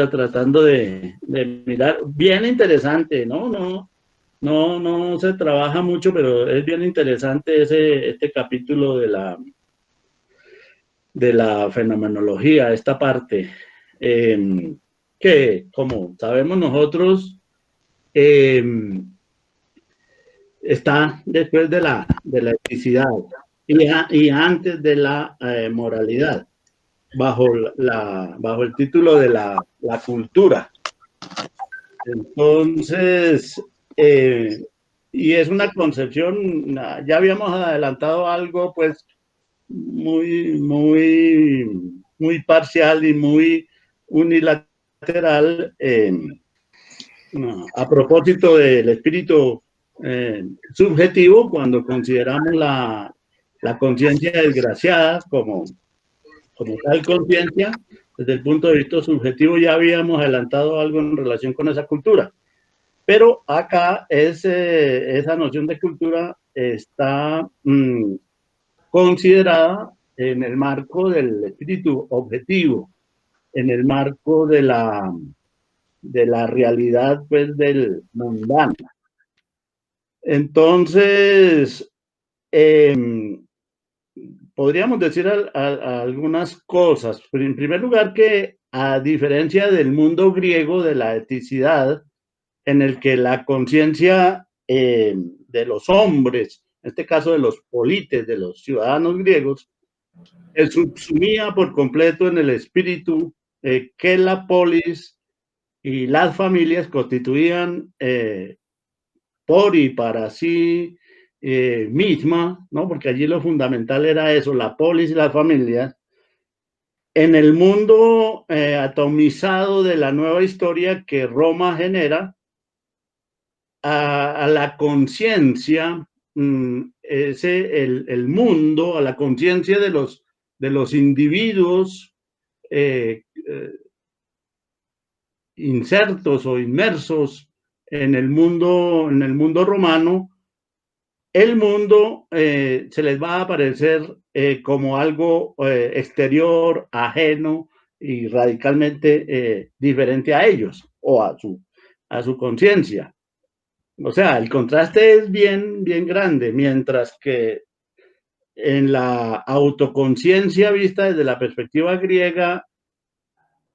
tratando de mirar. Bien interesante, ¿no? No se trabaja mucho, pero es bien interesante este capítulo de la fenomenología, esta parte, que como sabemos nosotros, eh, está después de la eticidad y antes de la moralidad, bajo el título de la cultura. Entonces, y es una concepción, ya habíamos adelantado algo, pues, muy parcial y muy unilateral, a propósito del espíritu subjetivo, cuando consideramos la conciencia desgraciada como tal conciencia. Desde el punto de vista subjetivo ya habíamos adelantado algo en relación con esa cultura. Pero acá esa noción de cultura está considerada en el marco del espíritu objetivo, en el marco de la realidad, pues, del mundano. Entonces, podríamos decir algunas cosas. En primer lugar, que a diferencia del mundo griego de la eticidad, en el que la conciencia de los hombres, en este caso de los polites, de los ciudadanos griegos, se subsumía por completo en el espíritu que la polis y las familias constituían por y para sí misma, ¿no? Porque allí lo fundamental era eso, la polis y las familias. En el mundo atomizado de la nueva historia que Roma genera, a la conciencia, el mundo, a la conciencia de los individuos insertos o inmersos en el mundo romano, el mundo se les va a aparecer como algo exterior, ajeno y radicalmente diferente a ellos o a su conciencia. O sea, el contraste es bien grande, mientras que en la autoconciencia vista desde la perspectiva griega,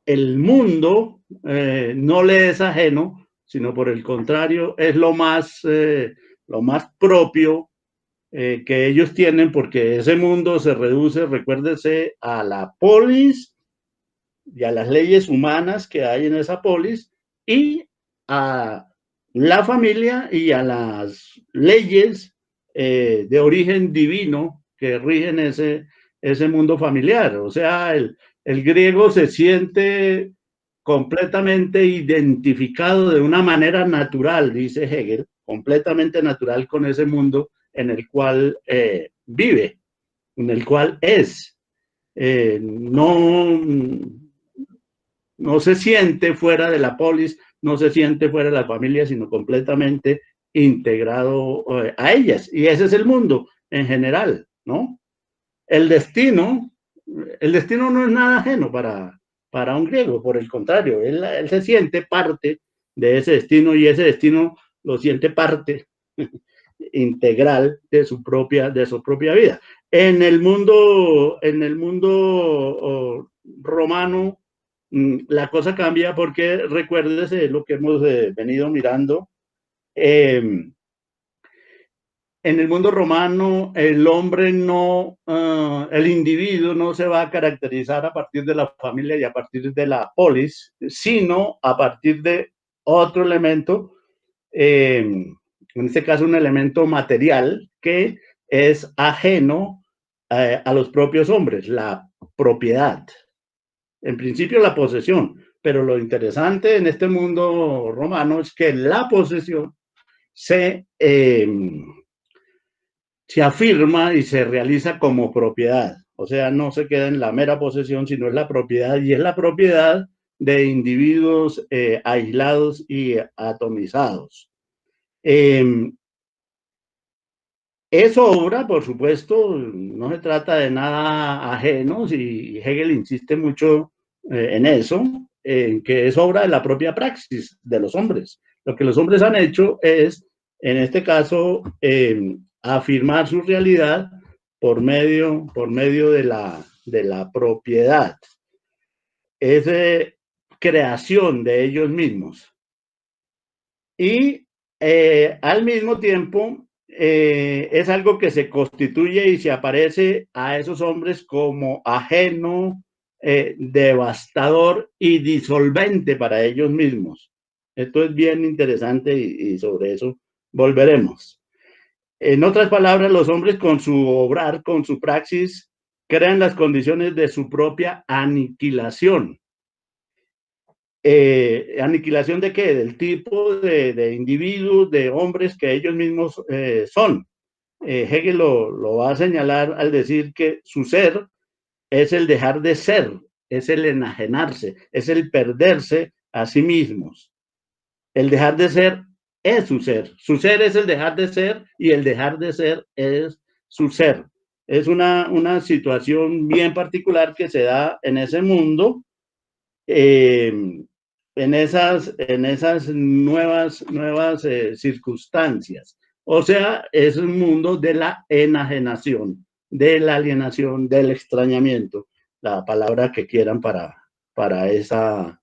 el mundo no le es ajeno, sino por el contrario, es lo más propio que ellos tienen, porque ese mundo se reduce, recuérdese, a la polis y a las leyes humanas que hay en esa polis y a la familia y a las leyes de origen divino que rigen ese mundo familiar. O sea, el griego se siente completamente identificado de una manera natural, dice Hegel, completamente natural con ese mundo en el cual vive, en el cual es. No se siente fuera de la polis, no se siente fuera de la familia, sino completamente integrado a ellas. Y ese es el mundo en general, ¿no? El destino no es nada ajeno para un griego, por el contrario, él se siente parte de ese destino y ese destino lo siente parte integral de su propia vida. En el mundo romano, la cosa cambia porque recuérdese lo que hemos venido mirando. En el mundo romano, el hombre no, el individuo no se va a caracterizar a partir de la familia y a partir de la polis, sino a partir de otro elemento, en este caso un elemento material que es ajeno a los propios hombres, la propiedad. En principio la posesión, pero lo interesante en este mundo romano es que la posesión se afirma y se realiza como propiedad. O sea, no se queda en la mera posesión, sino es la propiedad, y es la propiedad de individuos aislados y atomizados. Eso obra, por supuesto, no se trata de nada ajeno, y Hegel insiste mucho en eso, que es obra de la propia praxis de los hombres. Lo que los hombres han hecho es, en este caso, afirmar su realidad por medio de la propiedad. Es creación de ellos mismos. Y al mismo tiempo es algo que se constituye y se aparece a esos hombres como ajeno, devastador y disolvente para ellos mismos. Esto es bien interesante y sobre eso volveremos. En otras palabras, los hombres con su obrar, con su praxis, crean las condiciones de su propia aniquilación. ¿Aniquilación de qué? Del tipo de individuos, de hombres que ellos mismos son. Hegel lo va a señalar al decir que su ser es el dejar de ser, es el enajenarse, es el perderse a sí mismos. El dejar de ser es su ser. Su ser es el dejar de ser y el dejar de ser es su ser. Es una situación bien particular que se da en ese mundo, en esas nuevas circunstancias. O sea, es un mundo de la enajenación, de la alienación, del extrañamiento, la palabra que quieran para esa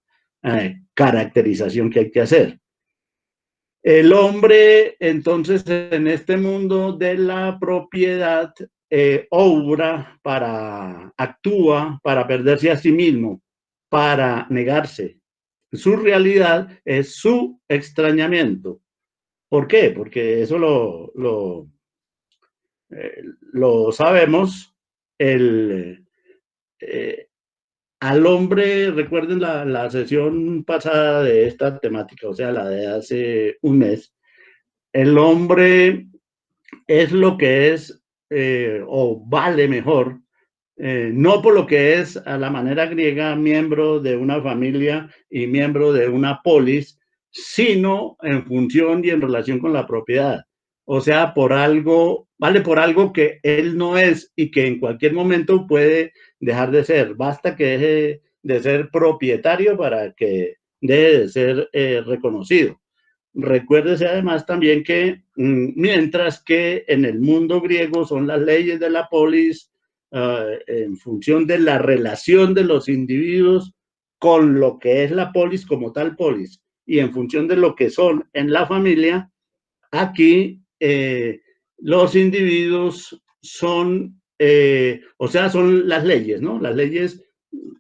caracterización que hay que hacer. El hombre, entonces, en este mundo de la propiedad, actúa para perderse a sí mismo, para negarse. Su realidad es su extrañamiento. ¿Por qué? Porque eso lo sabemos. El, eh, Al hombre, recuerden la sesión pasada de esta temática, o sea, la de hace un mes, el hombre es lo que es, o vale mejor, no por lo que es a la manera griega miembro de una familia y miembro de una polis, sino en función y en relación con la propiedad. O sea, vale por algo que él no es y que en cualquier momento puede dejar de ser. Basta que deje de ser propietario para que deje de ser reconocido. Recuérdese además también que mientras que en el mundo griego son las leyes de la polis, en función de la relación de los individuos con lo que es la polis como tal polis y en función de lo que son en la familia, aquí los individuos son, o sea, son las leyes, ¿no? Las leyes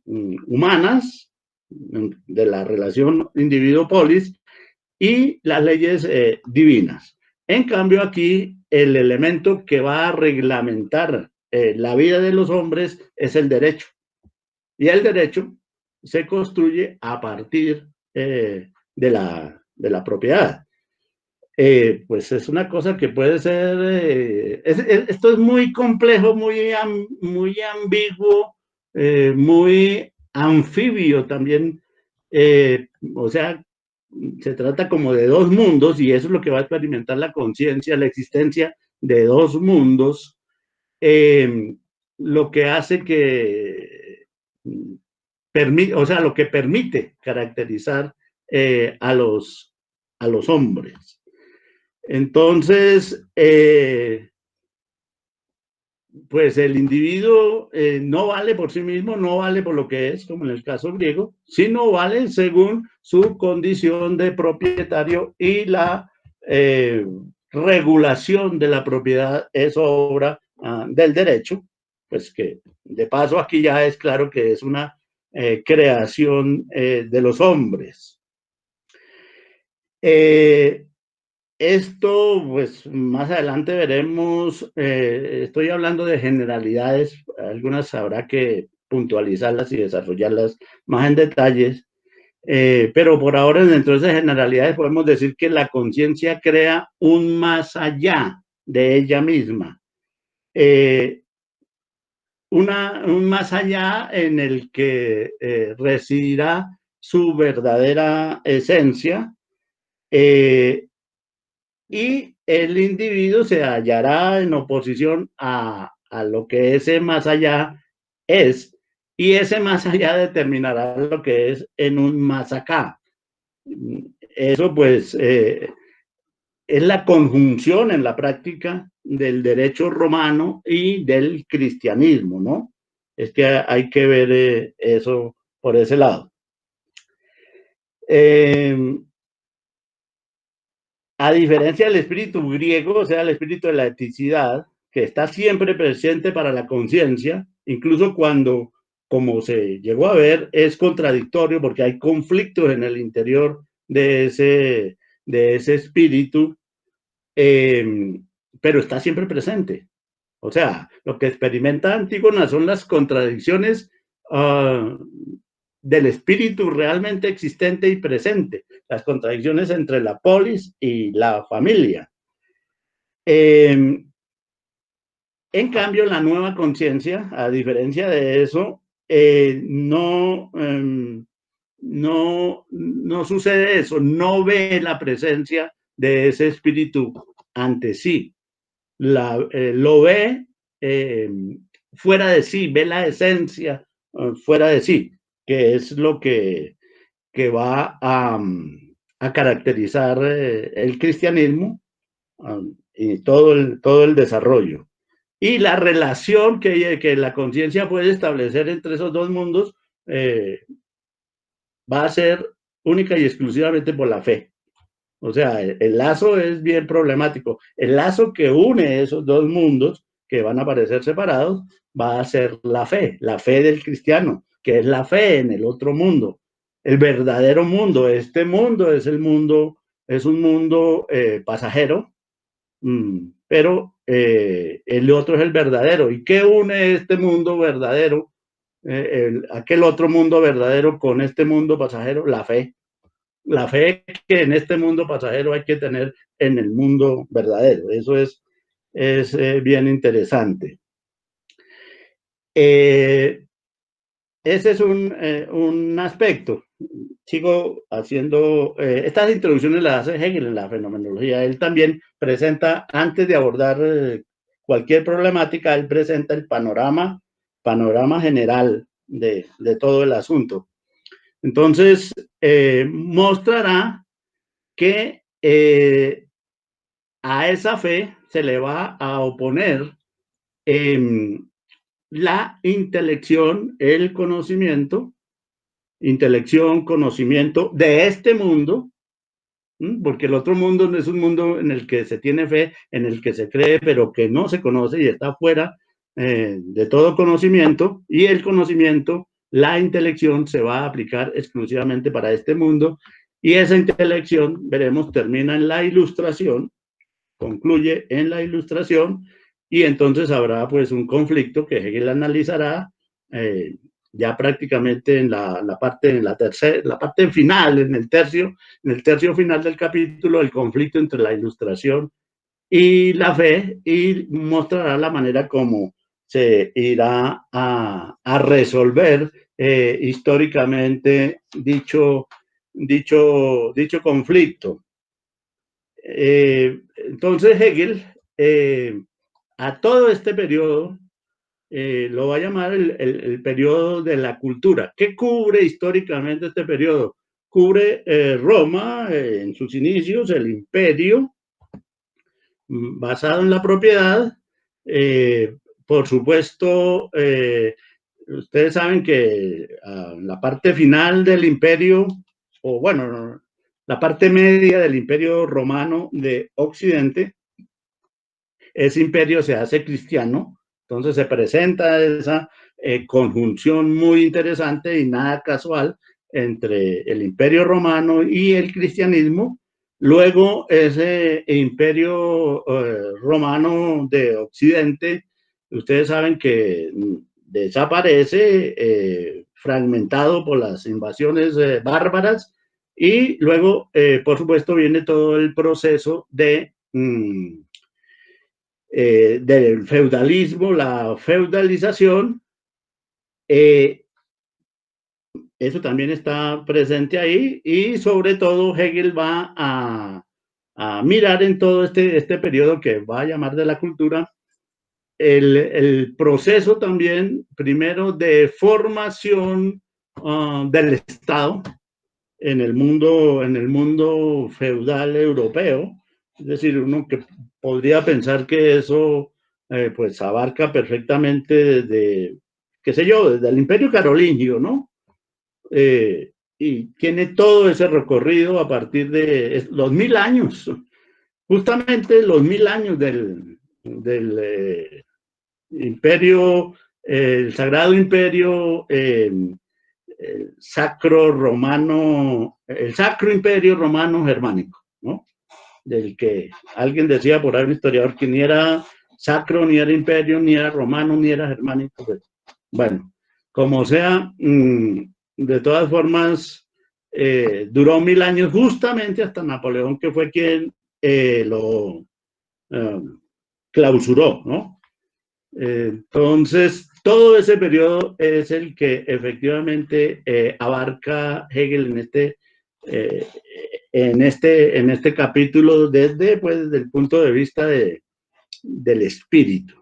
humanas de la relación individuo-polis y las leyes divinas. En cambio, aquí el elemento que va a reglamentar la vida de los hombres es el derecho. Y el derecho se construye a partir de la propiedad. Pues es una cosa que puede ser, esto es muy complejo, muy ambiguo, muy anfibio también, o sea, se trata como de dos mundos y eso es lo que va a experimentar la conciencia, la existencia de dos mundos, lo que hace que, o sea, lo que permite caracterizar a los hombres. Entonces, pues el individuo no vale por sí mismo, no vale por lo que es, como en el caso griego, sino vale según su condición de propietario y la regulación de la propiedad es obra del derecho, pues que de paso aquí ya es claro que es una creación de los hombres. Esto, pues más adelante veremos, estoy hablando de generalidades, algunas habrá que puntualizarlas y desarrollarlas más en detalles, pero por ahora dentro de esas generalidades podemos decir que la conciencia crea un más allá de ella misma, un más allá en el que residirá su verdadera esencia, y el individuo se hallará en oposición a lo que ese más allá es, y ese más allá determinará lo que es en un más acá. Eso pues es la conjunción en la práctica del derecho romano y del cristianismo, ¿no? Es que hay que ver eso por ese lado. A diferencia del espíritu griego, o sea, el espíritu de la eticidad, que está siempre presente para la conciencia, incluso cuando, como se llegó a ver, es contradictorio porque hay conflictos en el interior de ese espíritu, pero está siempre presente. O sea, lo que experimenta Antígona son las contradicciones del espíritu realmente existente y presente, las contradicciones entre la polis y la familia. En cambio, la nueva conciencia, a diferencia de eso, no sucede eso, no ve la presencia de ese espíritu ante sí, lo ve fuera de sí, ve la esencia fuera de sí, que es lo que va a caracterizar el cristianismo y todo el desarrollo. Y la relación que la conciencia puede establecer entre esos dos mundos va a ser única y exclusivamente por la fe. O sea, el lazo es bien problemático. El lazo que une esos dos mundos, que van a parecer separados, va a ser la fe del cristiano, que es la fe en el otro mundo, el verdadero mundo. Este mundo es es un mundo pasajero, pero el otro es el verdadero. ¿Y qué une este mundo verdadero, aquel otro mundo verdadero con este mundo pasajero? La fe que en este mundo pasajero hay que tener en el mundo verdadero. Eso es bien interesante. Ese es un aspecto. Sigo haciendo, estas introducciones las hace Hegel en la fenomenología. Él también presenta, antes de abordar cualquier problemática, él presenta el panorama general de todo el asunto. Entonces, mostrará que a esa fe se le va a oponer la intelección, el conocimiento, intelección, conocimiento de este mundo, porque el otro mundo no es un mundo en el que se tiene fe, en el que se cree, pero que no se conoce y está fuera de todo conocimiento, y el conocimiento, la intelección se va a aplicar exclusivamente para este mundo, y esa intelección, veremos, termina en la ilustración, concluye en la ilustración, y entonces habrá pues un conflicto que Hegel analizará ya prácticamente en la parte final, en el tercio final del capítulo, el conflicto entre la ilustración y la fe, y mostrará la manera como se irá a resolver históricamente dicho conflicto. Entonces Hegel a todo este periodo lo va a llamar el periodo de la cultura. ¿Qué cubre históricamente este periodo? Cubre Roma en sus inicios, el imperio basado en la propiedad. Por supuesto, ustedes saben que la parte final del imperio, o bueno, la parte media del imperio romano de Occidente, ese imperio se hace cristiano, entonces se presenta esa conjunción muy interesante y nada casual entre el imperio romano y el cristianismo. Luego ese imperio romano de Occidente, ustedes saben que desaparece, fragmentado por las invasiones bárbaras, y luego, por supuesto, viene todo el proceso del feudalismo, la feudalización, eso también está presente ahí, y sobre todo Hegel va a mirar en todo este periodo que va a llamar de la cultura, el proceso también, primero, de formación del Estado en el mundo feudal europeo. Es decir, uno que podría pensar que eso pues abarca perfectamente desde, qué sé yo, desde el Imperio Carolingio, ¿no? Y tiene todo ese recorrido a partir de los 1000 años, justamente los 1000 años del imperio, el Sagrado Imperio Sacro Romano, el Sacro Imperio Romano Germánico, ¿no? Del que alguien decía por ahí, un historiador, que ni era sacro, ni era imperio, ni era romano, ni era germánico. Pues, bueno, como sea, de todas formas, duró 1000 años justamente hasta Napoleón, que fue quien lo clausuró, ¿no? Entonces, todo ese periodo es el que efectivamente abarca Hegel eh, en este capítulo desde, pues, desde el punto de vista del espíritu.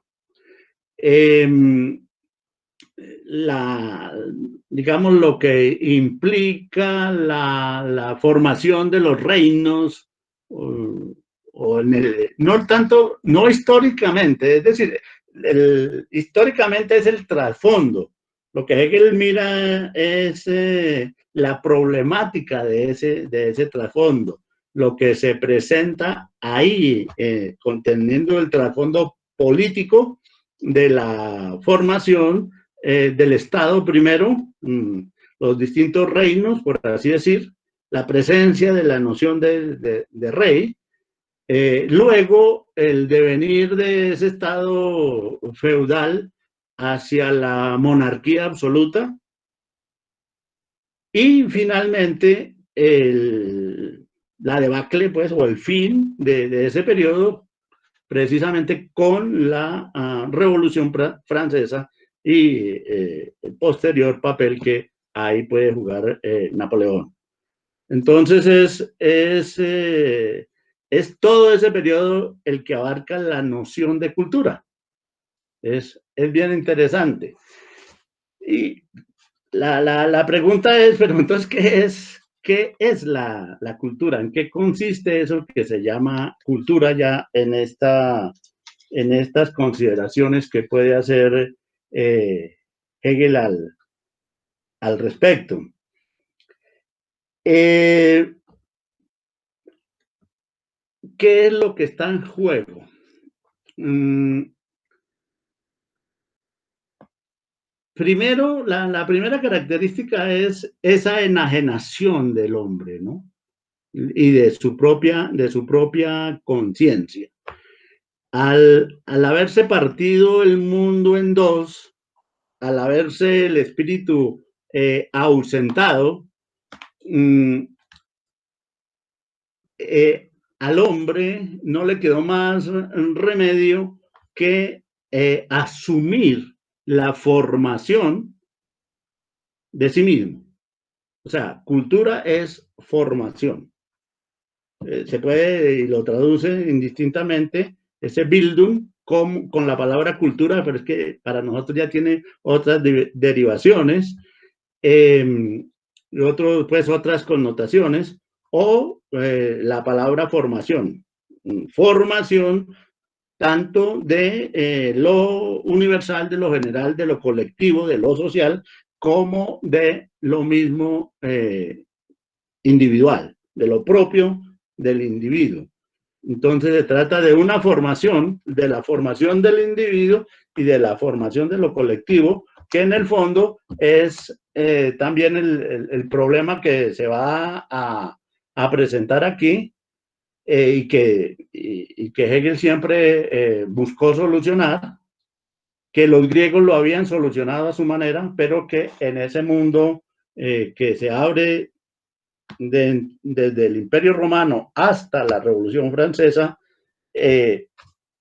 Digamos, lo que implica la formación de los reinos, no tanto, no históricamente, es decir, históricamente es el trasfondo. Lo que Hegel mira es la problemática de ese trasfondo, lo que se presenta ahí, conteniendo el trasfondo político de la formación del Estado primero, los distintos reinos, por así decir, la presencia de la noción de rey, luego el devenir de ese Estado feudal hacia la monarquía absoluta y finalmente la debacle, pues, o el fin de ese periodo, precisamente con la Revolución Francesa y el posterior papel que ahí puede jugar Napoleón. Entonces es todo ese periodo el que abarca la noción de cultura. Es bien interesante. Y la pregunta es, pero entonces, ¿qué es la cultura? ¿En qué consiste eso que se llama cultura ya en estas consideraciones que puede hacer Hegel al respecto? ¿Qué es lo que está en juego? Primero, la primera característica es esa enajenación del hombre, ¿no? Y de su propia conciencia. Al haberse partido el mundo en dos, al haberse el espíritu ausentado, al hombre no le quedó más remedio que asumir la formación de sí mismo. O sea, cultura es formación. Se puede, y lo traduce indistintamente, ese Bildung con la palabra cultura, pero es que para nosotros ya tiene otras derivaciones, pues otras connotaciones, o la palabra formación. Formación tanto de lo universal, de lo general, de lo colectivo, de lo social, como de lo mismo individual, de lo propio del individuo. Entonces se trata de una formación, de la formación del individuo y de la formación de lo colectivo, que en el fondo es también el problema que se va a presentar aquí y que Hegel siempre buscó solucionar, que los griegos lo habían solucionado a su manera, pero que en ese mundo que se abre desde el Imperio Romano hasta la Revolución Francesa,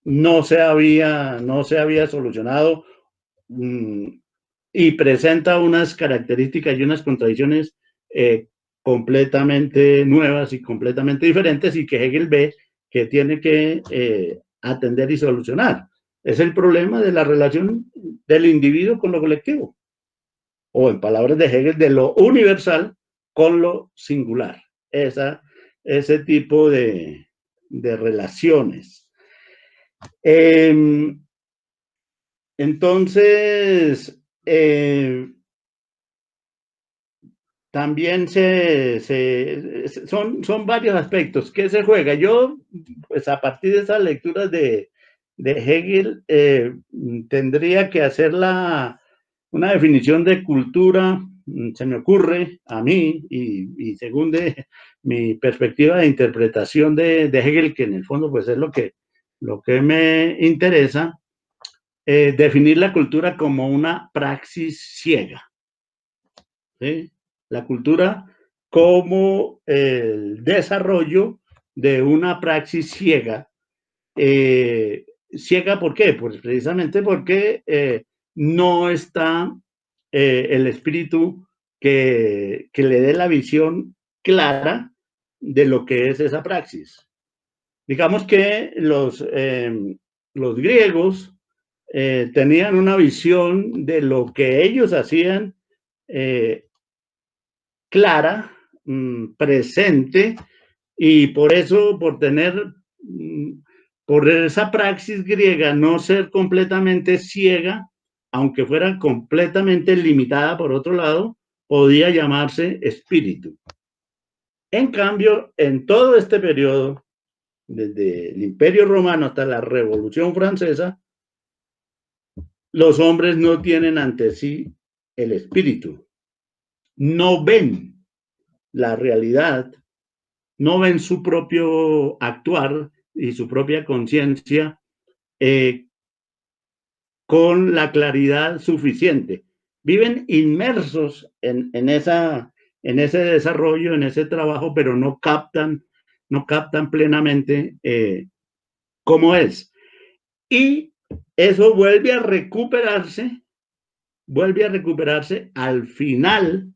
no se había solucionado, y presenta unas características y unas contradicciones completamente nuevas y completamente diferentes, y que Hegel ve que tiene que atender y solucionar. Es el problema de la relación del individuo con lo colectivo, o en palabras de Hegel, de lo universal con lo singular. Ese tipo de relaciones. Entonces, también son varios aspectos que se juega. Yo, pues a partir de esas lecturas de Hegel, tendría que hacer una definición de cultura, se me ocurre a mí, y según mi perspectiva de interpretación de Hegel, que en el fondo pues es lo que me interesa, definir la cultura como una praxis ciega. ¿Sí? La cultura como el desarrollo de una praxis ciega. ¿Ciega por qué? Pues precisamente porque no está el espíritu que le dé la visión clara de lo que es esa praxis. Digamos que los griegos tenían una visión de lo que ellos hacían clara, presente, y por eso, por esa praxis griega, no ser completamente ciega, aunque fuera completamente limitada por otro lado, podía llamarse espíritu. En cambio, en todo este periodo, desde el Imperio Romano hasta la Revolución Francesa, los hombres no tienen ante sí el espíritu, no ven la realidad, no ven su propio actuar y su propia conciencia con la claridad suficiente. Viven inmersos en ese desarrollo, en ese trabajo, pero no captan plenamente cómo es. Y eso vuelve a recuperarse al final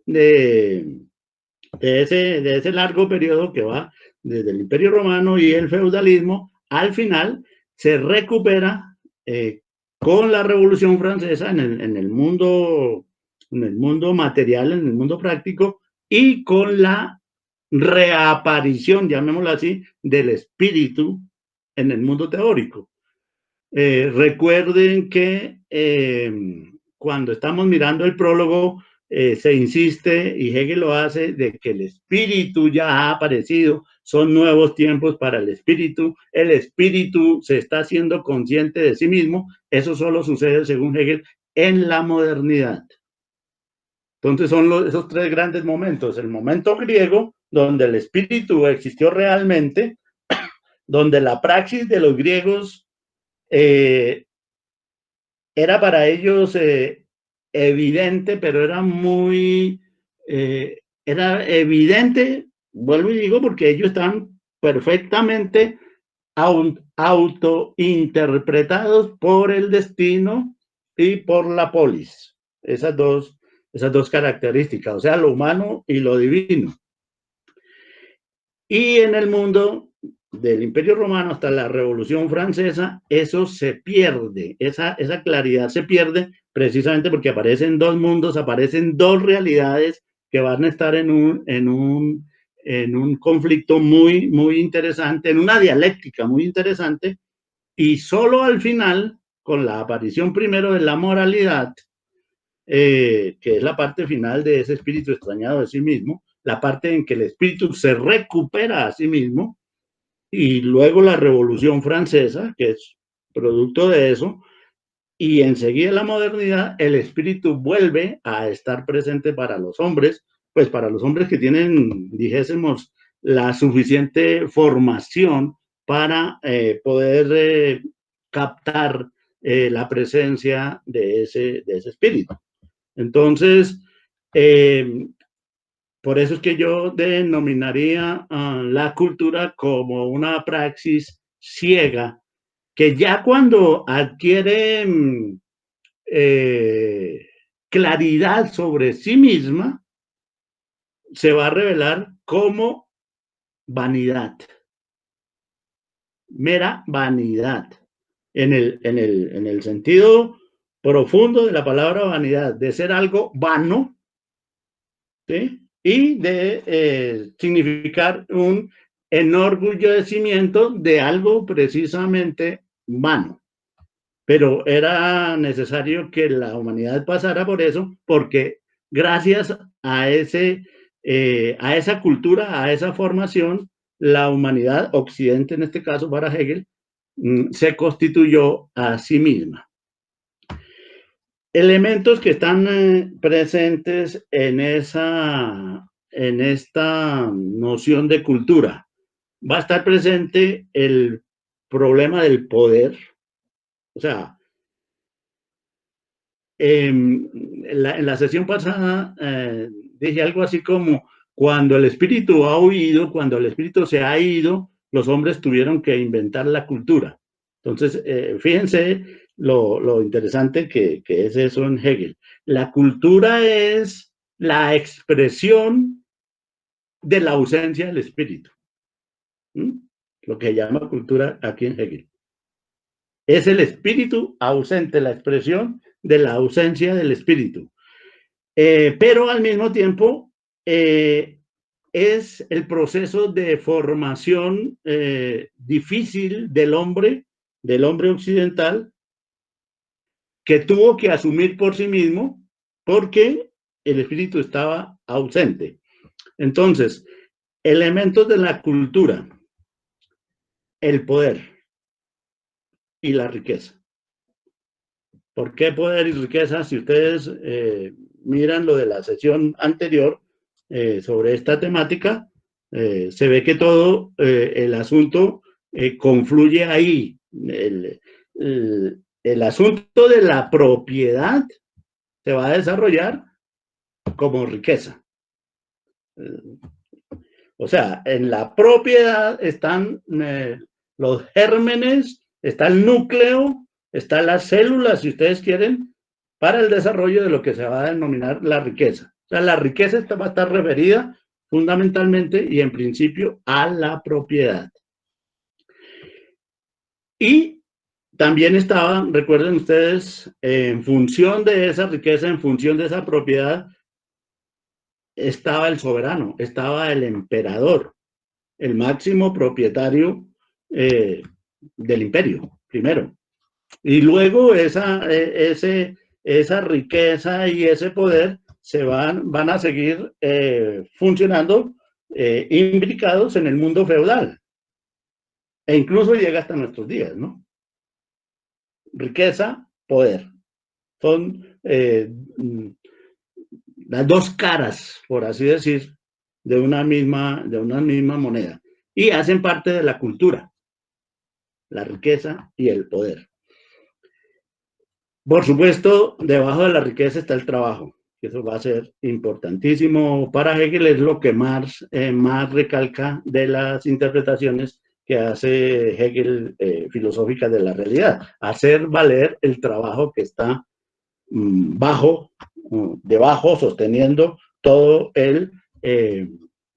de ese largo periodo que va desde el Imperio Romano y el feudalismo. Al final se recupera con la Revolución Francesa en el mundo material, en el mundo práctico, y con la reaparición, llamémoslo así, del espíritu en el mundo teórico. Recuerden que cuando estamos mirando el prólogo, se insiste, y Hegel lo hace, de que el espíritu ya ha aparecido, son nuevos tiempos para el espíritu se está haciendo consciente de sí mismo. Eso solo sucede, según Hegel, en la modernidad. Entonces son esos tres grandes momentos: el momento griego, donde el espíritu existió realmente, donde la praxis de los griegos era para ellos evidente, pero era evidente, vuelvo y digo, porque ellos estaban perfectamente autointerpretados por el destino y por la polis. Esas dos características, o sea, lo humano y lo divino. Y en el mundo del Imperio Romano hasta la Revolución Francesa, eso se pierde, esa claridad se pierde precisamente porque aparecen dos mundos, aparecen dos realidades que van a estar en un conflicto muy, muy interesante, en una dialéctica muy interesante, y solo al final, con la aparición primero de la moralidad, que es la parte final de ese espíritu extrañado de sí mismo, la parte en que el espíritu se recupera a sí mismo, y luego la Revolución Francesa, que es producto de eso, y enseguida la modernidad, el espíritu vuelve a estar presente para los hombres, pues para los hombres que tienen, dijésemos, la suficiente formación para poder captar la presencia de ese espíritu. Entonces, por eso es que yo denominaría la cultura como una praxis ciega, que ya cuando adquiere claridad sobre sí misma, se va a revelar como vanidad, mera vanidad. en el sentido profundo de la palabra vanidad, de ser algo vano, ¿sí? Y de significar un enorgullecimiento de algo precisamente vano. Pero era necesario que la humanidad pasara por eso, porque gracias a esa cultura, a esa formación, la humanidad, Occidente en este caso para Hegel, se constituyó a sí misma. Elementos que están presentes en esta noción de cultura. Va a estar presente el problema del poder, o sea, en la sesión pasada dije algo así como, cuando el espíritu ha huido, cuando el espíritu se ha ido, los hombres tuvieron que inventar la cultura. Entonces, fíjense lo interesante que es eso en Hegel. La cultura es la expresión de la ausencia del espíritu. ¿Mm? Lo que se llama cultura aquí en Hegel. Es el espíritu ausente, la expresión de la ausencia del espíritu. Pero al mismo tiempo es el proceso de formación difícil del hombre occidental, que tuvo que asumir por sí mismo porque el espíritu estaba ausente. Entonces, elementos de la cultura, el poder y la riqueza. ¿Por qué poder y riqueza? Si ustedes miran lo de la sesión anterior sobre esta temática, se ve que todo el asunto confluye ahí. El asunto de la propiedad se va a desarrollar como riqueza. O sea, en la propiedad están los gérmenes, está el núcleo, están las células, si ustedes quieren, para el desarrollo de lo que se va a denominar la riqueza. O sea, la riqueza va a estar referida fundamentalmente y en principio a la propiedad. Y también estaba, recuerden ustedes, en función de esa riqueza, en función de esa propiedad, estaba el soberano, estaba el emperador, el máximo propietario del imperio, primero. Y luego esa riqueza y ese poder van a seguir funcionando imbricados en el mundo feudal. E incluso llega hasta nuestros días, ¿no? Riqueza, poder. Son las dos caras, por así decir, de una misma moneda. Y hacen parte de la cultura, la riqueza y el poder. Por supuesto, debajo de la riqueza está el trabajo. Eso va a ser importantísimo para Hegel, es lo que más recalca de las interpretaciones que hace Hegel filosóficas de la realidad. Hacer valer el trabajo que está debajo, sosteniendo todo el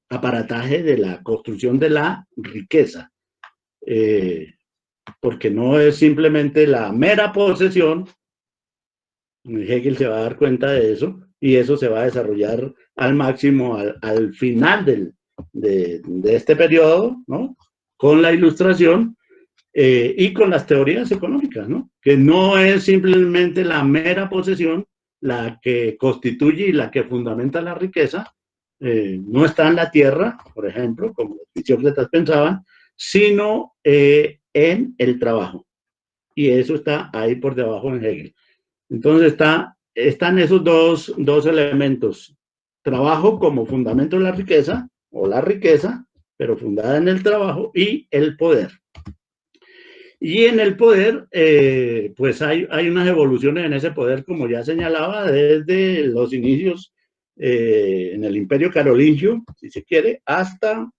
aparataje de la construcción de la riqueza. Porque no es simplemente la mera posesión. Hegel se va a dar cuenta de eso y eso se va a desarrollar al máximo al final de este periodo, ¿no? Con la Ilustración y con las teorías económicas, ¿no? Que no es simplemente la mera posesión la que constituye y la que fundamenta la riqueza, no está en la tierra, por ejemplo, como los fisiócratas pensaban, sino en el trabajo. Y eso está ahí por debajo en Hegel. Entonces están esos dos elementos. Trabajo como fundamento de la riqueza, o la riqueza, pero fundada en el trabajo, y el poder. Y en el poder, pues hay unas evoluciones en ese poder, como ya señalaba, desde los inicios en el Imperio Carolingio, si se quiere, hasta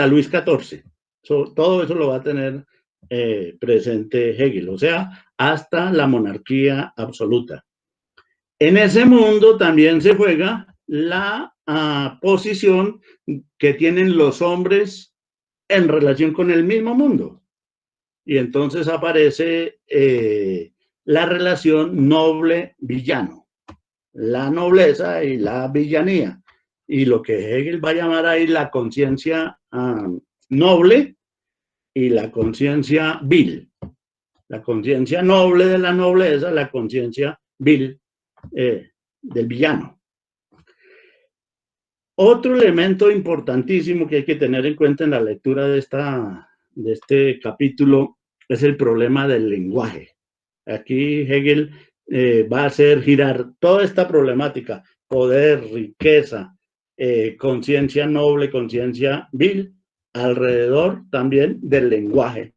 Luis XIV. Todo eso lo va a tener presente Hegel, o sea, hasta la monarquía absoluta. En ese mundo también se juega la posición que tienen los hombres en relación con el mismo mundo. y entonces aparece la relación noble-villano, la nobleza y la villanía, y lo que Hegel va a llamar ahí la conciencia noble y la conciencia vil. La conciencia noble de la nobleza, la conciencia vil del villano. Otro elemento importantísimo que hay que tener en cuenta en la lectura de este capítulo es el problema del lenguaje. Aquí Hegel va a hacer girar toda esta problemática, poder, riqueza, conciencia noble, conciencia vil, alrededor también del lenguaje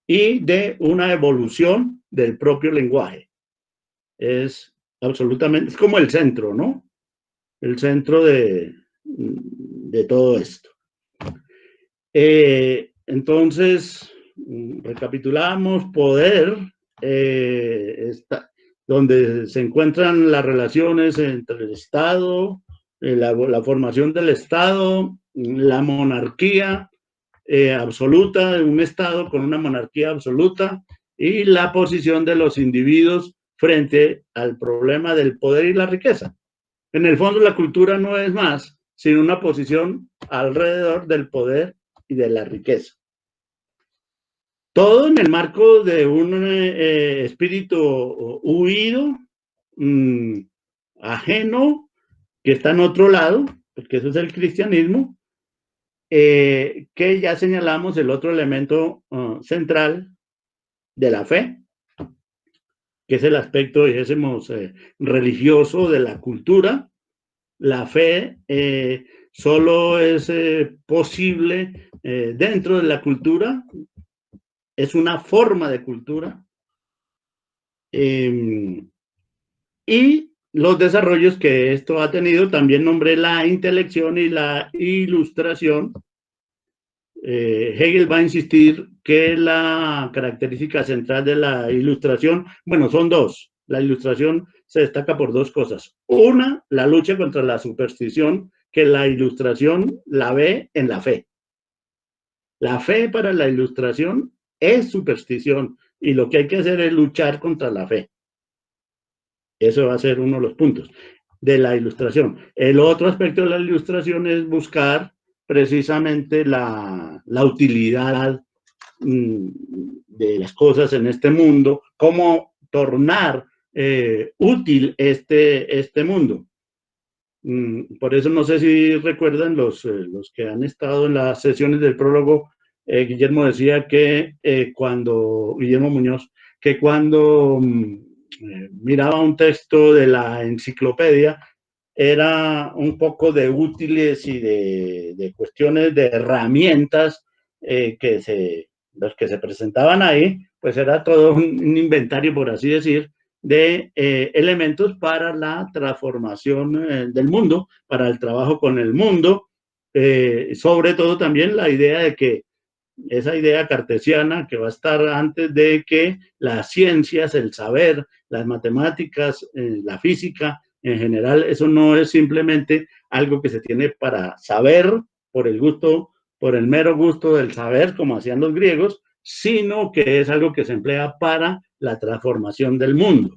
y de una evolución del propio lenguaje. Es absolutamente, es como el centro, ¿no? El centro de todo esto. Entonces, recapitulamos, poder, donde se encuentran las relaciones entre el Estado, la formación del Estado, la monarquía absoluta, un Estado con una monarquía absoluta, y la posición de los individuos frente al problema del poder y la riqueza. En el fondo, la cultura no es más sino una posición alrededor del poder y de la riqueza. Todo en el marco de un espíritu huido, ajeno, que está en otro lado, porque eso es el cristianismo, que ya señalamos el otro elemento central de la fe, que es el aspecto, dijésemos, religioso de la cultura. La fe solo es posible dentro de la cultura, es una forma de cultura, y los desarrollos que esto ha tenido, también nombré la intelección y la ilustración. Hegel va a insistir que la característica central de la ilustración, bueno, son dos. La ilustración se destaca por dos cosas. Una, la lucha contra la superstición, que la ilustración la ve en la fe. La fe para la ilustración es superstición y lo que hay que hacer es luchar contra la fe. Eso va a ser uno de los puntos de la ilustración. El otro aspecto de la ilustración es buscar precisamente la utilidad de las cosas en este mundo, cómo tornar útil este mundo. Por eso no sé si recuerdan los que han estado en las sesiones del prólogo, Guillermo decía que Guillermo Muñoz, que cuando miraba un texto de la enciclopedia, era un poco de útiles y de cuestiones de herramientas los que se presentaban ahí, pues era todo un inventario, por así decir, de elementos para la transformación del mundo, para el trabajo con el mundo, sobre todo también la idea de que esa idea cartesiana que va a estar antes de que las ciencias, el saber, las matemáticas, la física, en general, eso no es simplemente algo que se tiene para saber por el gusto, por el mero gusto del saber, como hacían los griegos, sino que es algo que se emplea para la transformación del mundo.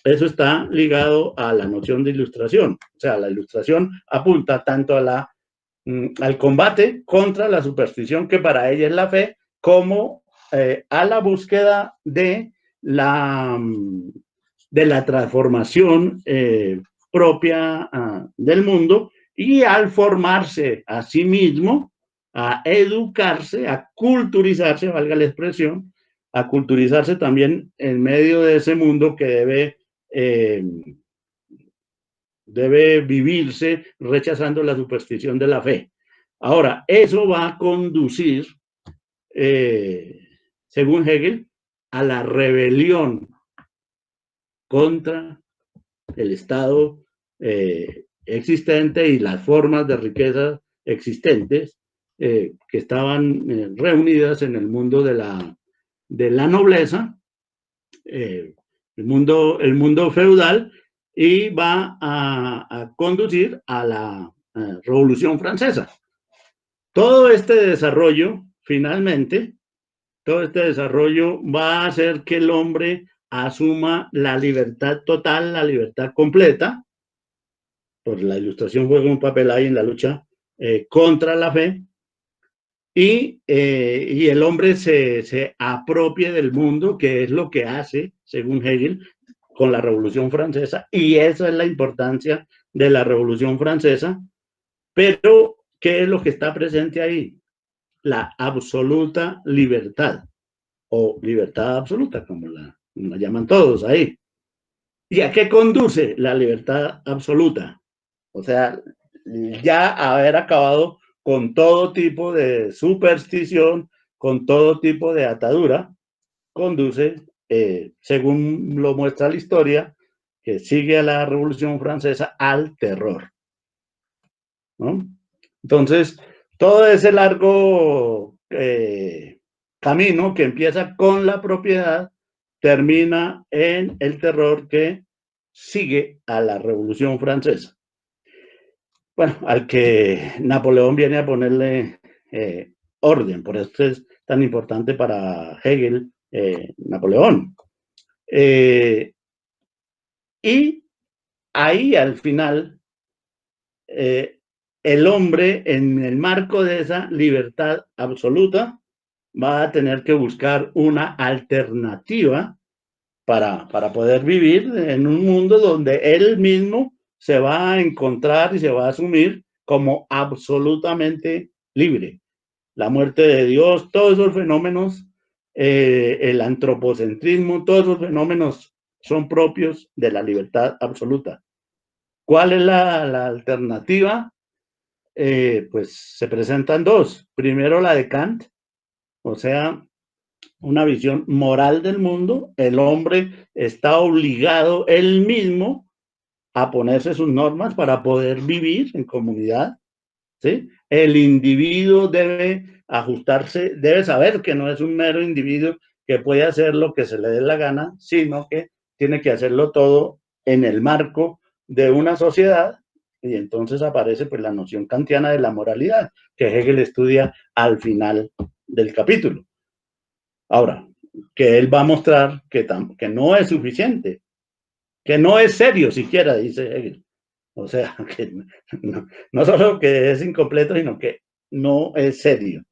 Eso está ligado a la noción de ilustración. O sea, la ilustración apunta tanto al combate contra la superstición, que para ella es la fe, como a la búsqueda de la transformación propia del mundo, y al formarse a sí mismo, a educarse, a culturizarse, valga la expresión, a culturizarse también en medio de ese mundo que debe vivirse rechazando la superstición de la fe. Ahora, eso va a conducir, según Hegel, a la rebelión contra el Estado existente y las formas de riqueza existentes que estaban reunidas en el mundo de la nobleza, el mundo feudal, y va a conducir a la Revolución Francesa. Todo este desarrollo, finalmente, todo este desarrollo va a hacer que el hombre asuma la libertad total, la libertad completa, pues la ilustración juega un papel ahí en la lucha contra la fe, y el hombre se apropie del mundo, que es lo que hace, según Hegel, con la Revolución Francesa, y esa es la importancia de la Revolución Francesa. Pero, ¿qué es lo que está presente ahí? La absoluta libertad, o libertad absoluta, como la llaman todos ahí. ¿Y a qué conduce la libertad absoluta? O sea, ya haber acabado con todo tipo de superstición, con todo tipo de atadura, conduce, según lo muestra la historia, que sigue a la Revolución Francesa, al terror, ¿no? Entonces, todo ese largo camino que empieza con la propiedad termina en el terror que sigue a la Revolución Francesa. Bueno, al que Napoleón viene a ponerle orden, por eso es tan importante para Hegel Napoleón. Y ahí al final, el hombre en el marco de esa libertad absoluta va a tener que buscar una alternativa para poder vivir en un mundo donde él mismo se va a encontrar y se va a asumir como absolutamente libre. La muerte de Dios, todos esos fenómenos, el antropocentrismo, todos esos fenómenos son propios de la libertad absoluta. ¿Cuál es la alternativa? Pues se presentan dos. Primero la de Kant, o sea, una visión moral del mundo. El hombre está obligado él mismo a ponerse sus normas para poder vivir en comunidad, ¿sí? El individuo debe ajustarse, debe saber que no es un mero individuo que puede hacer lo que se le dé la gana, sino que tiene que hacerlo todo en el marco de una sociedad, y entonces aparece pues la noción kantiana de la moralidad, que Hegel estudia al final del capítulo. Ahora, que él va a mostrar que no es suficiente, que no es serio siquiera, dice Hegel. O sea, que no solo que es incompleto, sino que no es serio.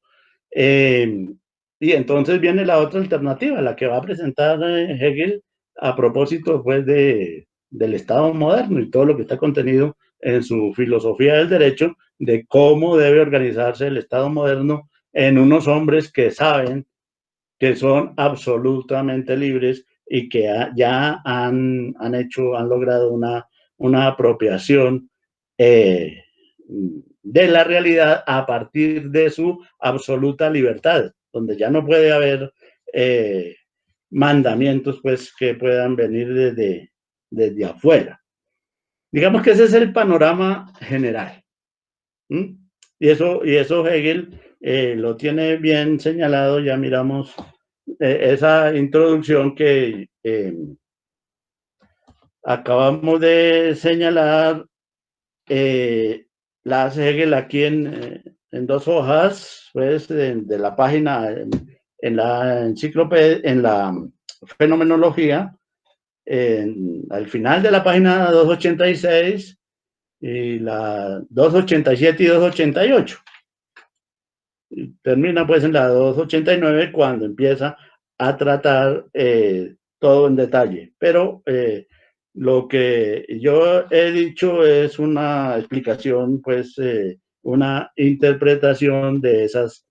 Y entonces viene la otra alternativa, la que va a presentar Hegel a propósito pues, del Estado moderno y todo lo que está contenido en su filosofía del derecho, de cómo debe organizarse el Estado moderno en unos hombres que saben que son absolutamente libres y que ya han logrado una apropiación de la realidad a partir de su absoluta libertad, donde ya no puede haber mandamientos pues, que puedan venir desde afuera. Digamos que ese es el panorama general. ¿Mm? Y eso Hegel lo tiene bien señalado, ya miramos esa introducción que acabamos de señalar, la hace Hegel aquí en dos hojas, pues, de la página, en la enciclopedia, en la fenomenología, al final de la página 286 y la 287 y 288. Termina pues en la 289 cuando empieza a tratar todo en detalle. Pero lo que yo he dicho es una explicación, pues una interpretación de esas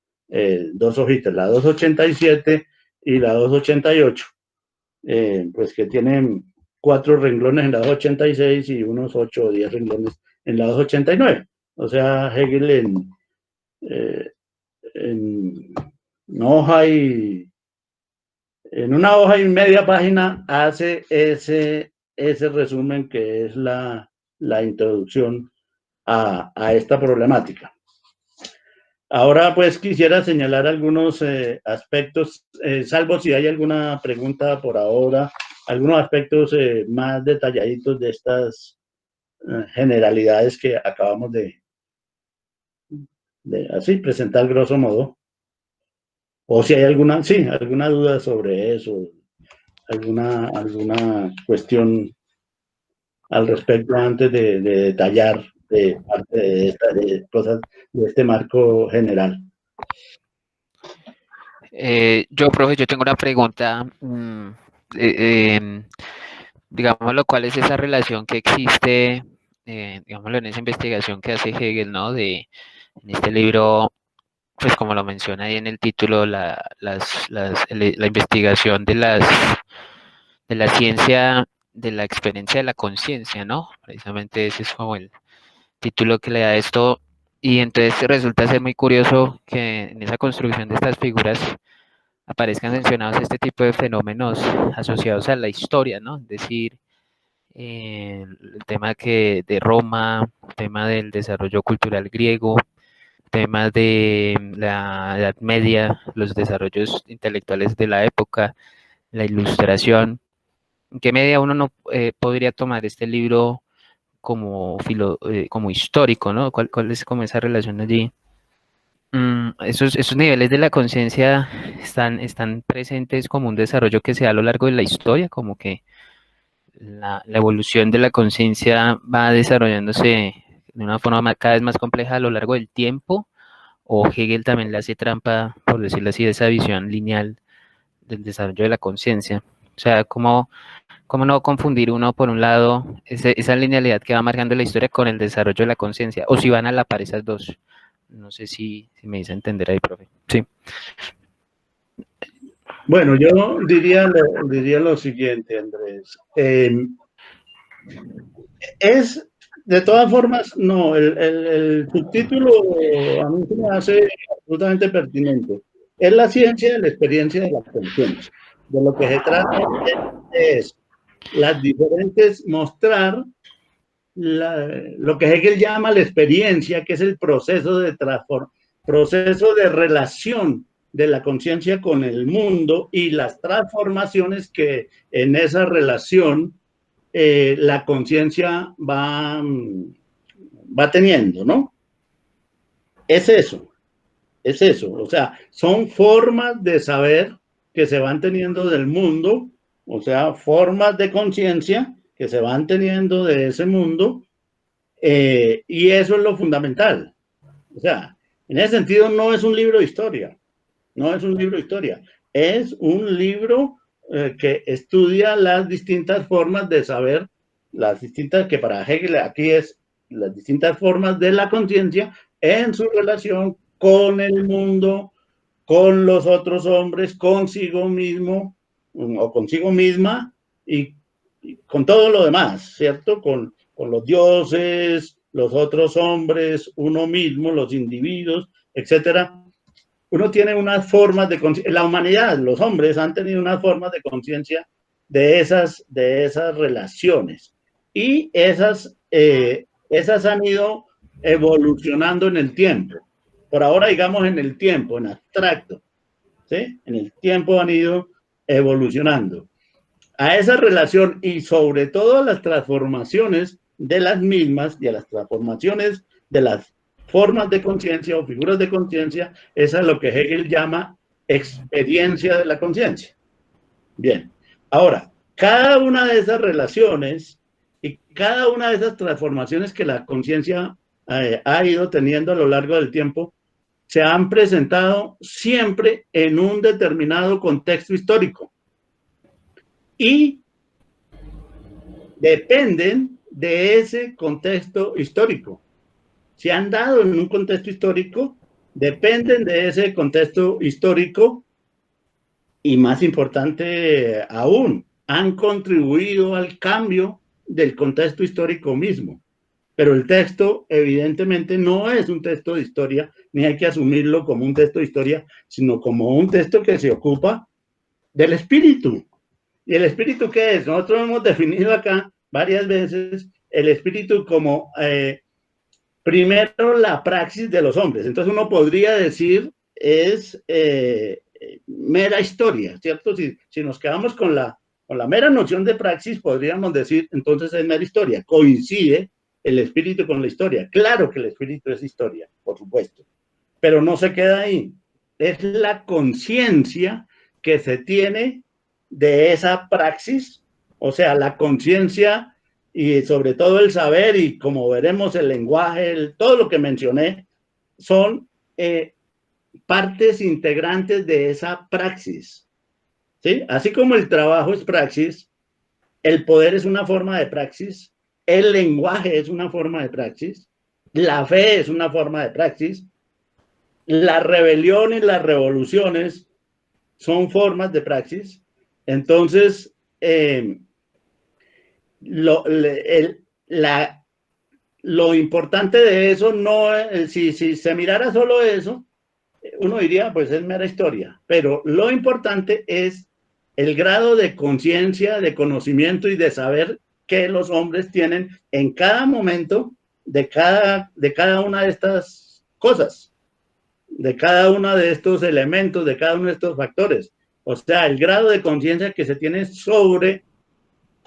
dos hojitas, la 287 y la 288, pues que tienen 4 renglones en la 286 y unos 8 o 10 renglones en la 289. O sea, Hegel eh, en en una hoja y media página hace ese resumen que es la introducción a esta problemática. Ahora pues quisiera señalar algunos aspectos, salvo si hay alguna pregunta por ahora, algunos aspectos más detalladitos de estas generalidades que acabamos de así presentar grosso modo. O si hay alguna, sí, alguna duda sobre eso, alguna cuestión al respecto antes de detallar parte de cosas de este marco general. Profe, yo tengo una pregunta, digámoslo, ¿cuál es esa relación que existe, digámoslo, en esa investigación que hace Hegel, ¿no? En este libro, pues como lo menciona ahí en el título, la investigación de la ciencia, de la experiencia de la conciencia, ¿no? Precisamente ese es como el título que le da esto. Y entonces resulta ser muy curioso que en esa construcción de estas figuras aparezcan mencionados este tipo de fenómenos asociados a la historia, ¿no? Es decir, el tema de Roma, el tema del desarrollo cultural griego, temas de la Edad Media, los desarrollos intelectuales de la época, la ilustración. ¿En qué medida uno no podría tomar este libro como histórico, ¿no? ¿Cuál es como esa relación allí? Esos niveles de la conciencia están presentes como un desarrollo que se da a lo largo de la historia, como que la evolución de la conciencia va desarrollándose de una forma cada vez más compleja a lo largo del tiempo, o Hegel también le hace trampa, por decirlo así, de esa visión lineal del desarrollo de la conciencia. O sea, ¿cómo no confundir uno, por un lado, esa linealidad que va marcando la historia con el desarrollo de la conciencia? O si van a la par esas dos. No sé si me hice entender ahí, profe. Sí. Bueno, yo diría lo siguiente, Andrés. Es, de todas formas, no, el subtítulo a mí se me hace absolutamente pertinente. Es la ciencia de la experiencia de la conciencia. De lo que se trata es las diferentes, mostrar lo que Hegel llama la experiencia, que es el proceso proceso de relación de la conciencia con el mundo y las transformaciones que en esa relación la conciencia va teniendo, ¿no? Es eso, es eso. O sea, son formas de saber que se van teniendo del mundo, o sea, formas de conciencia que se van teniendo de ese mundo, y eso es lo fundamental. O sea, en ese sentido no es un libro de historia, no es un libro de historia, es un libro que estudia las distintas formas de saber, las distintas, que para Hegel aquí es las distintas formas de la conciencia en su relación con el mundo, con los otros hombres, consigo mismo o consigo misma y con todo lo demás, ¿cierto? Con los dioses, los otros hombres, uno mismo, los individuos, etcétera. Uno tiene unas formas de conciencia, la humanidad, los hombres han tenido unas formas de conciencia de esas relaciones y esas han ido evolucionando en el tiempo. Por ahora, digamos, en el tiempo, en abstracto, ¿sí? En el tiempo han ido evolucionando. A esa relación y sobre todo a las transformaciones de las mismas y a las transformaciones de las formas de conciencia o figuras de conciencia, esa es lo que Hegel llama experiencia de la conciencia. Bien, ahora, cada una de esas relaciones y cada una de esas transformaciones que la conciencia ha ido teniendo a lo largo del tiempo, se han presentado siempre en un determinado contexto histórico y dependen de ese contexto histórico. Se han dado en un contexto histórico, dependen de ese contexto histórico y más importante aún, han contribuido al cambio del contexto histórico mismo. Pero el texto evidentemente no es un texto de historia, ni hay que asumirlo como un texto de historia, sino como un texto que se ocupa del espíritu. ¿Y el espíritu qué es? Nosotros hemos definido acá varias veces el espíritu como primero la praxis de los hombres. Entonces uno podría decir es mera historia, ¿cierto? Si nos quedamos con la mera noción de praxis, podríamos decir entonces es mera historia. Coincide el espíritu con la historia. Claro que el espíritu es historia, por supuesto, pero no se queda ahí. es la conciencia que se tiene de esa praxis, o sea, la conciencia y sobre todo el saber y como veremos el lenguaje, todo lo que mencioné, son partes integrantes de esa praxis. ¿Sí? Así como el trabajo es praxis, el poder es una forma de praxis, el lenguaje es una forma de praxis, la fe es una forma de praxis, la rebelión y las revoluciones son formas de praxis. Entonces, lo importante de eso no, si se mirara solo eso, uno diría, pues es mera historia, pero lo importante es el grado de conciencia, de conocimiento y de saber que los hombres tienen en cada momento de cada una de estas cosas, de cada uno de estos elementos, de cada uno de estos factores. O sea, el grado de conciencia que se tiene sobre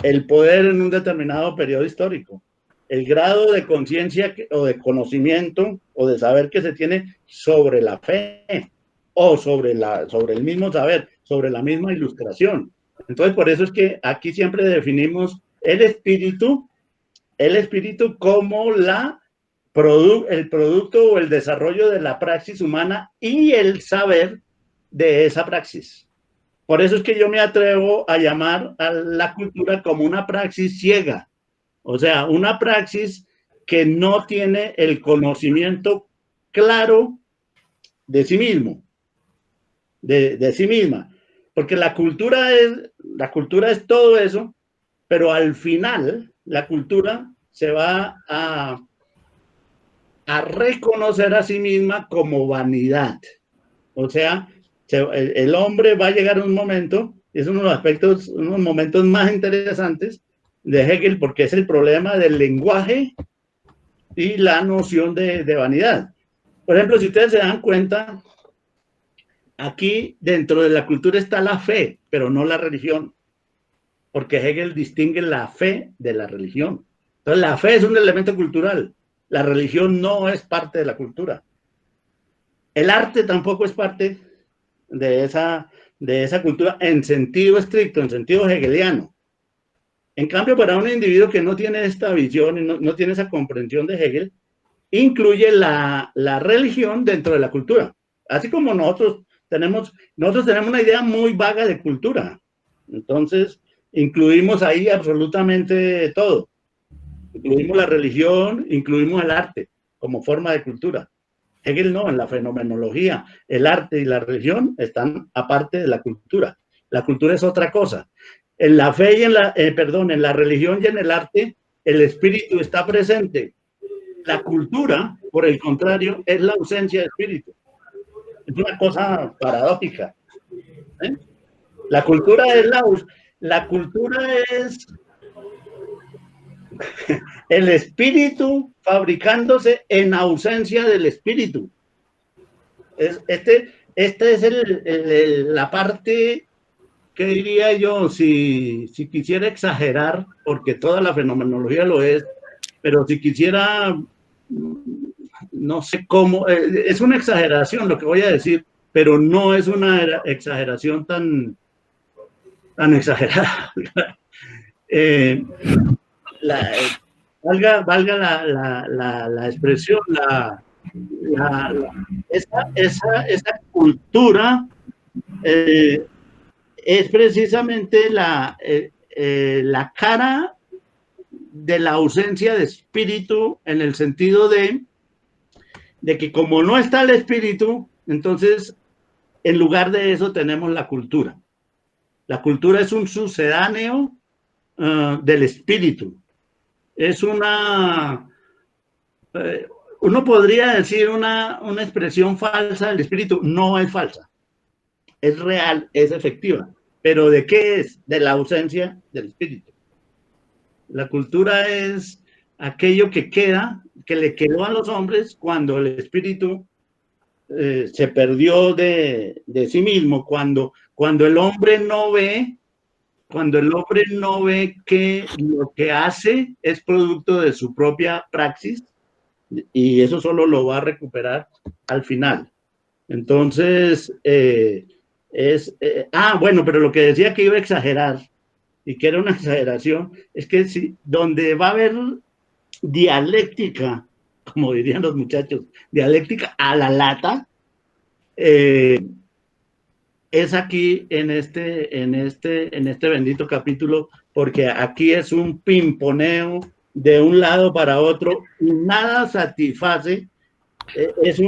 el poder en un determinado periodo histórico, el grado de conciencia o de conocimiento o de saber que se tiene sobre la fe o sobre el mismo saber, sobre la misma ilustración. Entonces, por eso es que aquí siempre definimos el espíritu como el producto o el desarrollo de la praxis humana y el saber de esa praxis. Por eso es que yo me atrevo a llamar a la cultura como una praxis ciega, o sea, una praxis que no tiene el conocimiento claro de sí mismo, de sí misma, porque la cultura es todo eso, pero al final la cultura se va a reconocer a sí misma como vanidad. O sea, el hombre va a llegar a un momento, es uno de los aspectos, unos momentos más interesantes de Hegel, porque es el problema del lenguaje y la noción de vanidad. Por ejemplo, si ustedes se dan cuenta, aquí dentro de la cultura está la fe, pero no la religión, porque Hegel distingue la fe de la religión. Entonces, la fe es un elemento cultural, la religión no es parte de la cultura. El arte tampoco es parte de esa cultura en sentido estricto, en sentido hegeliano. En cambio, para un individuo que no tiene esta visión y no tiene esa comprensión de Hegel, incluye la religión dentro de la cultura. Así como nosotros tenemos una idea muy vaga de cultura. Entonces, incluimos ahí absolutamente todo. Incluimos la religión, incluimos el arte como forma de cultura. Hegel no, en la fenomenología, el arte y la religión están aparte de la cultura. La cultura es otra cosa. En la fe y en la religión y en el arte, el espíritu está presente. La cultura, por el contrario, es la ausencia de espíritu. Es una cosa paradójica. ¿Eh? La cultura es el espíritu fabricándose en ausencia del espíritu. Esta es la parte que diría yo, si quisiera exagerar, porque toda la fenomenología lo es, pero si quisiera, no sé cómo, es una exageración lo que voy a decir, pero no es una exageración tan exagerada. Valga la expresión, esa cultura es precisamente la cara de la ausencia de espíritu, en el sentido de que como no está el espíritu, entonces en lugar de eso tenemos la cultura. La cultura es un sucedáneo del espíritu. Es uno podría decir una expresión falsa del espíritu. No es falsa, es real, es efectiva. ¿Pero de qué es? De la ausencia del espíritu. La cultura es aquello que le quedó a los hombres cuando el espíritu se perdió de sí mismo, cuando el hombre no ve que lo que hace es producto de su propia praxis, y eso solo lo va a recuperar al final. Entonces, bueno, pero lo que decía que iba a exagerar y que era una exageración, es que si, donde va a haber dialéctica, como dirían los muchachos, dialéctica a la lata, es aquí en este bendito capítulo, porque aquí es un pimponeo de un lado para otro y nada satisface. Es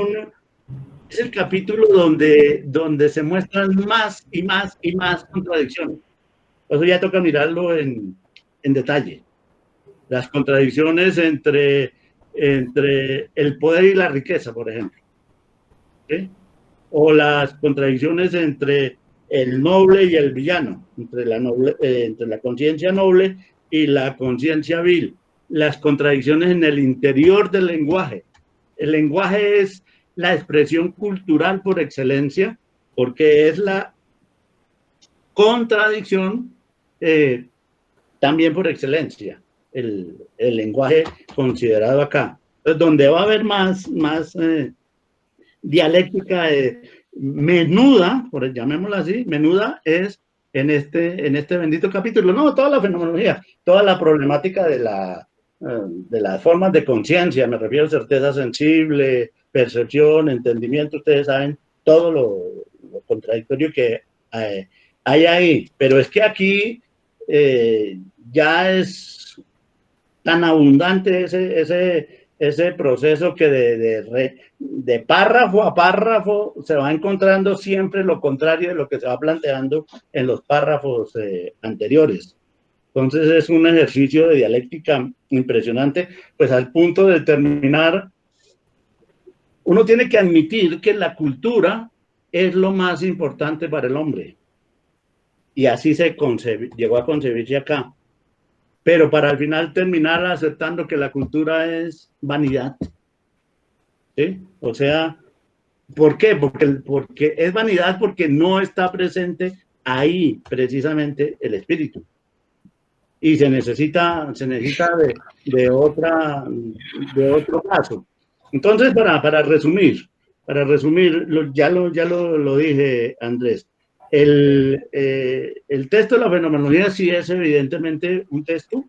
el capítulo donde se muestran más y más y más contradicciones. Por eso ya toca mirarlo en detalle. Las contradicciones entre el poder y la riqueza, por ejemplo. ¿Sí? O las contradicciones entre el noble y el villano, entre la conciencia noble y la conciencia vil. Las contradicciones en el interior del lenguaje. El lenguaje es la expresión cultural por excelencia, porque es la contradicción también por excelencia, el lenguaje considerado acá. Entonces, donde va a haber más dialéctica menuda, por llamémosla así, menuda es en este bendito capítulo. No, toda la fenomenología, toda la problemática de las formas de conciencia, me refiero a certeza sensible, percepción, entendimiento, ustedes saben todo lo contradictorio que hay ahí, pero es que aquí ya es tan abundante ese proceso que de párrafo a párrafo se va encontrando siempre lo contrario de lo que se va planteando en los párrafos anteriores. Entonces es un ejercicio de dialéctica impresionante, pues al punto de terminar, uno tiene que admitir que la cultura es lo más importante para el hombre. Y así llegó a concebirse acá. Pero para al final terminar aceptando que la cultura es vanidad. ¿Sí? O sea, ¿por qué? Porque es vanidad porque no está presente ahí precisamente el espíritu. Y se necesita de otro caso. Entonces, para resumir, ya lo dije, Andrés, el texto de la fenomenología sí es evidentemente un texto,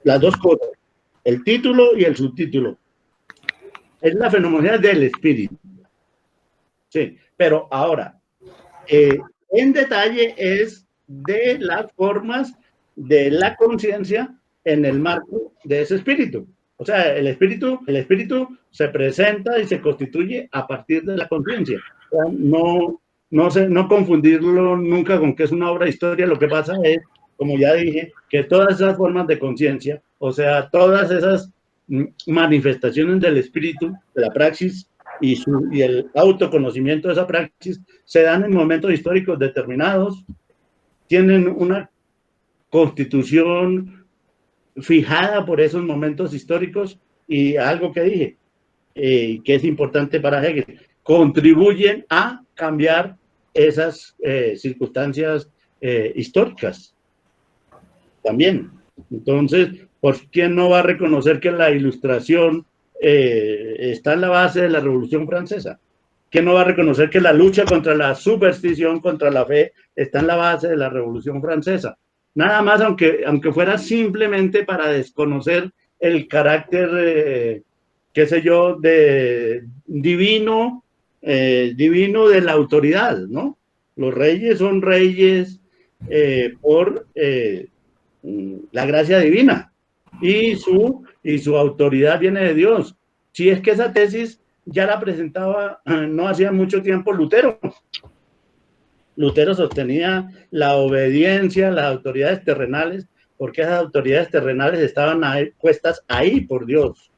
las dos cosas, el título y el subtítulo. Es la fenomenología del espíritu. Sí, pero ahora, en detalle es de las formas de la conciencia en el marco de ese espíritu. O sea, el espíritu se presenta y se constituye a partir de la conciencia. O sea, no confundirlo nunca con que es una obra de historia. Lo que pasa es, como ya dije, que todas esas formas de conciencia, o sea, todas esas manifestaciones del espíritu, de la praxis, y el autoconocimiento de esa praxis se dan en momentos históricos determinados, tienen una constitución fijada por esos momentos históricos y algo que dije, que es importante para Hegel, contribuyen a cambiar esas circunstancias históricas también. Entonces, ¿por quién no va a reconocer que la ilustración está en la base de la Revolución Francesa? ¿Quién no va a reconocer que la lucha contra la superstición, contra la fe, está en la base de la Revolución Francesa? Nada más, aunque fuera simplemente para desconocer el carácter, qué sé yo, divino de la autoridad, ¿no? Los reyes son reyes por la gracia divina y su autoridad viene de Dios. Si es que esa tesis ya la presentaba no hacía mucho tiempo Lutero. Lutero sostenía la obediencia a las autoridades terrenales, porque esas autoridades terrenales estaban puestas ahí por Dios.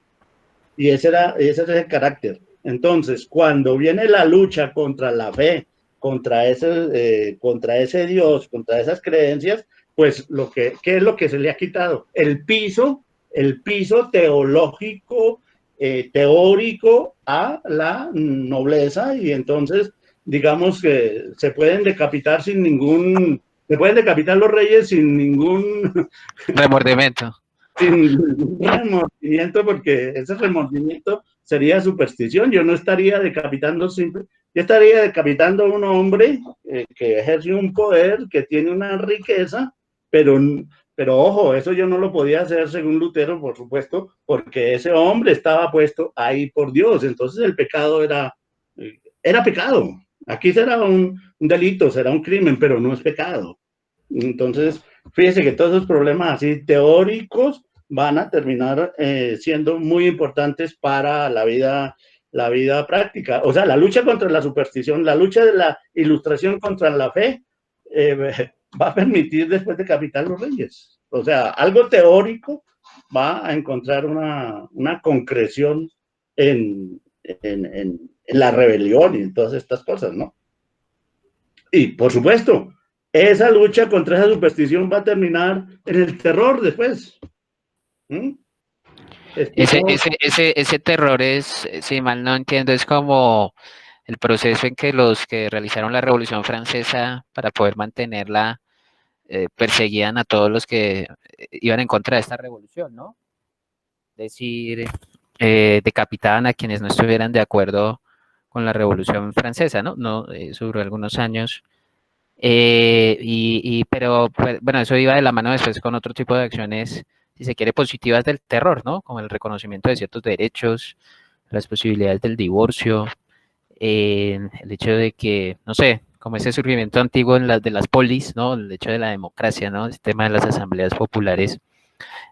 Y ese es el carácter. Entonces, cuando viene la lucha contra la fe, contra ese Dios, contra esas creencias, pues ¿qué es lo que se le ha quitado? El piso teológico, teórico a la nobleza, y entonces digamos que se pueden decapitar los reyes sin ningún remordimiento. Sin remordimiento, porque ese remordimiento sería superstición. Yo no estaría decapitando yo estaría decapitando a un hombre que ejerce un poder, que tiene una riqueza, pero, pero ojo, eso yo no lo podía hacer según Lutero, por supuesto, porque ese hombre estaba puesto ahí por Dios. Entonces el pecado era pecado. Aquí será un delito, será un crimen, pero no es pecado. Entonces, fíjese que todos esos problemas así teóricos van a terminar siendo muy importantes para la vida práctica. O sea, la lucha contra la superstición, la lucha de la ilustración contra la fe, va a permitir después decapitar los reyes. O sea, algo teórico va a encontrar una concreción en la rebelión y en todas estas cosas, ¿no? Y, por supuesto, esa lucha contra esa superstición va a terminar en el terror después. ¿Mm? Ese terror es, si mal no entiendo, es como el proceso en que los que realizaron la Revolución Francesa para poder mantenerla perseguían a todos los que iban en contra de esta revolución, ¿no? Es decir, decapitaban a quienes no estuvieran de acuerdo con la Revolución Francesa, ¿no? No sobre algunos años. Pero pues, bueno, eso iba de la mano después con otro tipo de acciones, si se quiere, positivas del terror, ¿no? Como el reconocimiento de ciertos derechos, las posibilidades del divorcio, el hecho de que, no sé, como ese surgimiento antiguo en de las polis, ¿no? El hecho de la democracia, ¿no? El tema de las asambleas populares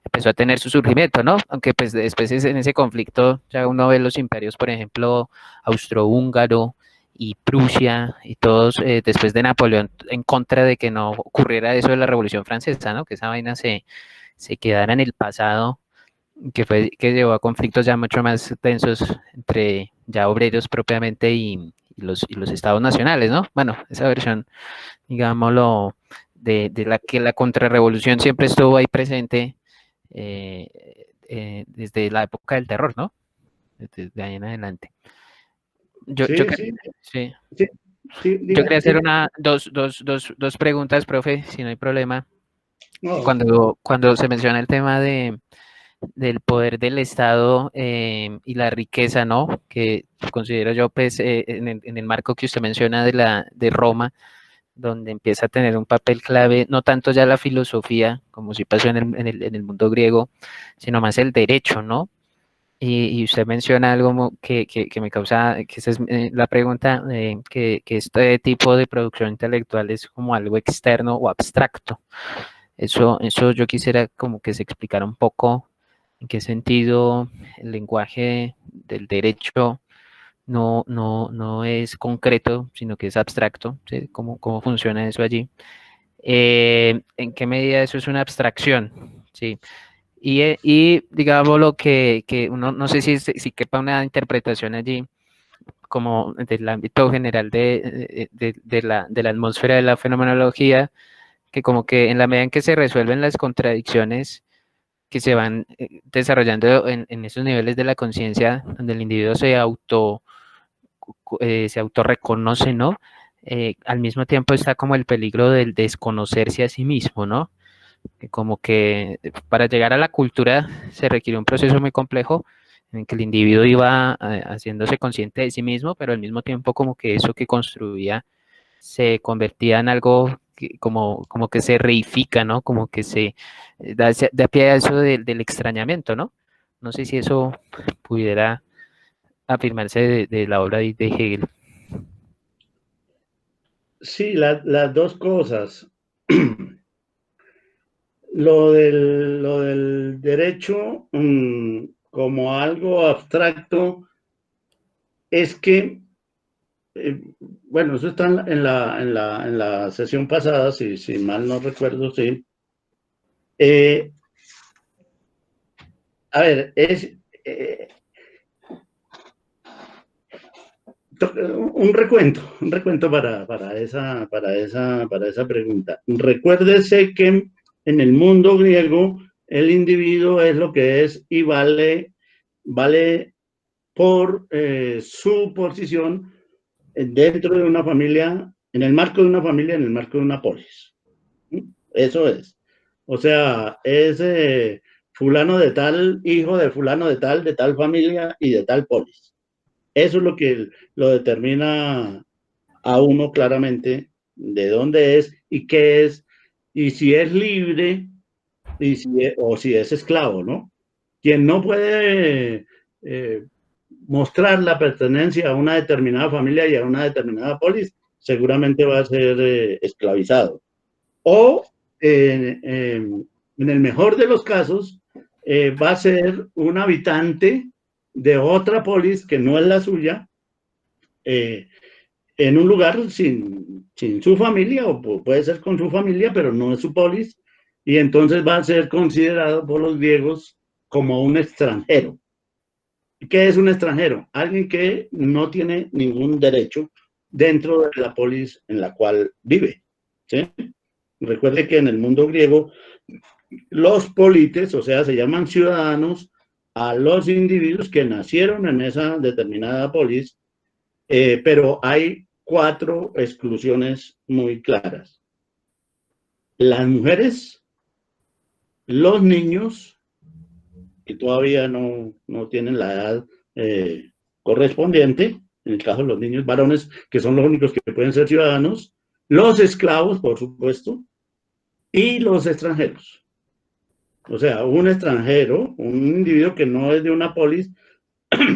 empezó a tener su surgimiento, ¿no? Aunque pues después en ese conflicto ya uno ve los imperios, por ejemplo, austrohúngaro y Prusia y todos después de Napoleón en contra de que no ocurriera eso de la Revolución Francesa, ¿no? Que esa vaina se quedara en el pasado, que llevó a conflictos ya mucho más tensos entre ya obreros propiamente y los estados nacionales, ¿no? Bueno, esa versión, digámoslo, de la que la contrarrevolución siempre estuvo ahí presente desde la época del terror, ¿no? Desde ahí en adelante. Sí, sí, Sí. sí, sí, Yo diga, quería hacer diga. dos preguntas, profe, si no hay problema. No, Cuando se menciona el tema del poder del Estado y la riqueza, ¿no? Que considero yo, pues, en el marco que usted menciona de Roma, donde empieza a tener un papel clave, no tanto ya la filosofía, como si pasó en el mundo griego, sino más el derecho, ¿no? Y usted menciona algo que me causa, que esa es la pregunta, que este tipo de producción intelectual es como algo externo o abstracto. Eso yo quisiera como que se explicara un poco en qué sentido el lenguaje del derecho no es concreto, sino que es abstracto, ¿sí? ¿Cómo funciona eso allí? ¿En qué medida eso es una abstracción? Sí. Y digamos lo que uno, no sé si quepa una interpretación allí, como del ámbito general de la atmósfera de la fenomenología, que como que en la medida en que se resuelven las contradicciones que se van desarrollando en esos niveles de la conciencia, donde el individuo se autorreconoce, ¿no? Al mismo tiempo está como el peligro del desconocerse a sí mismo, ¿no? Como que para llegar a la cultura se requiere un proceso muy complejo en que el individuo iba haciéndose consciente de sí mismo, pero al mismo tiempo como que eso que construía se convertía en algo como que se reifica, ¿no? Como que se da pie a eso del extrañamiento, ¿no? No sé si eso pudiera afirmarse de la obra de Hegel. sí, las dos cosas. Lo del derecho como algo abstracto es que, bueno, eso está en la sesión pasada, si mal no recuerdo, sí. A ver, un recuento para esa pregunta. Recuérdese que en el mundo griego el individuo es lo que es y vale por su posición dentro de una familia, en el marco de una familia, en el marco de una polis. Eso es. O sea, fulano de tal, hijo de fulano de tal familia y de tal polis. Eso es lo que lo determina a uno claramente de dónde es y qué es, y si es libre y o si es esclavo, ¿no? Quien no puede mostrar la pertenencia a una determinada familia y a una determinada polis, seguramente va a ser esclavizado. O en el mejor de los casos, va a ser un habitante de otra polis que no es la suya, en un lugar sin su familia, o puede ser con su familia, pero no es su polis, y entonces va a ser considerado por los griegos como un extranjero. ¿Qué es un extranjero? Alguien que no tiene ningún derecho dentro de la polis en la cual vive. ¿Sí? Recuerde que en el mundo griego los polites, o sea, se llaman ciudadanos a los individuos que nacieron en esa determinada polis, pero hay 4 exclusiones muy claras. Las mujeres, los niños, que todavía no tienen la edad correspondiente, en el caso de los niños varones, que son los únicos que pueden ser ciudadanos, los esclavos, por supuesto, y los extranjeros. O sea, un extranjero, un individuo que no es de una polis,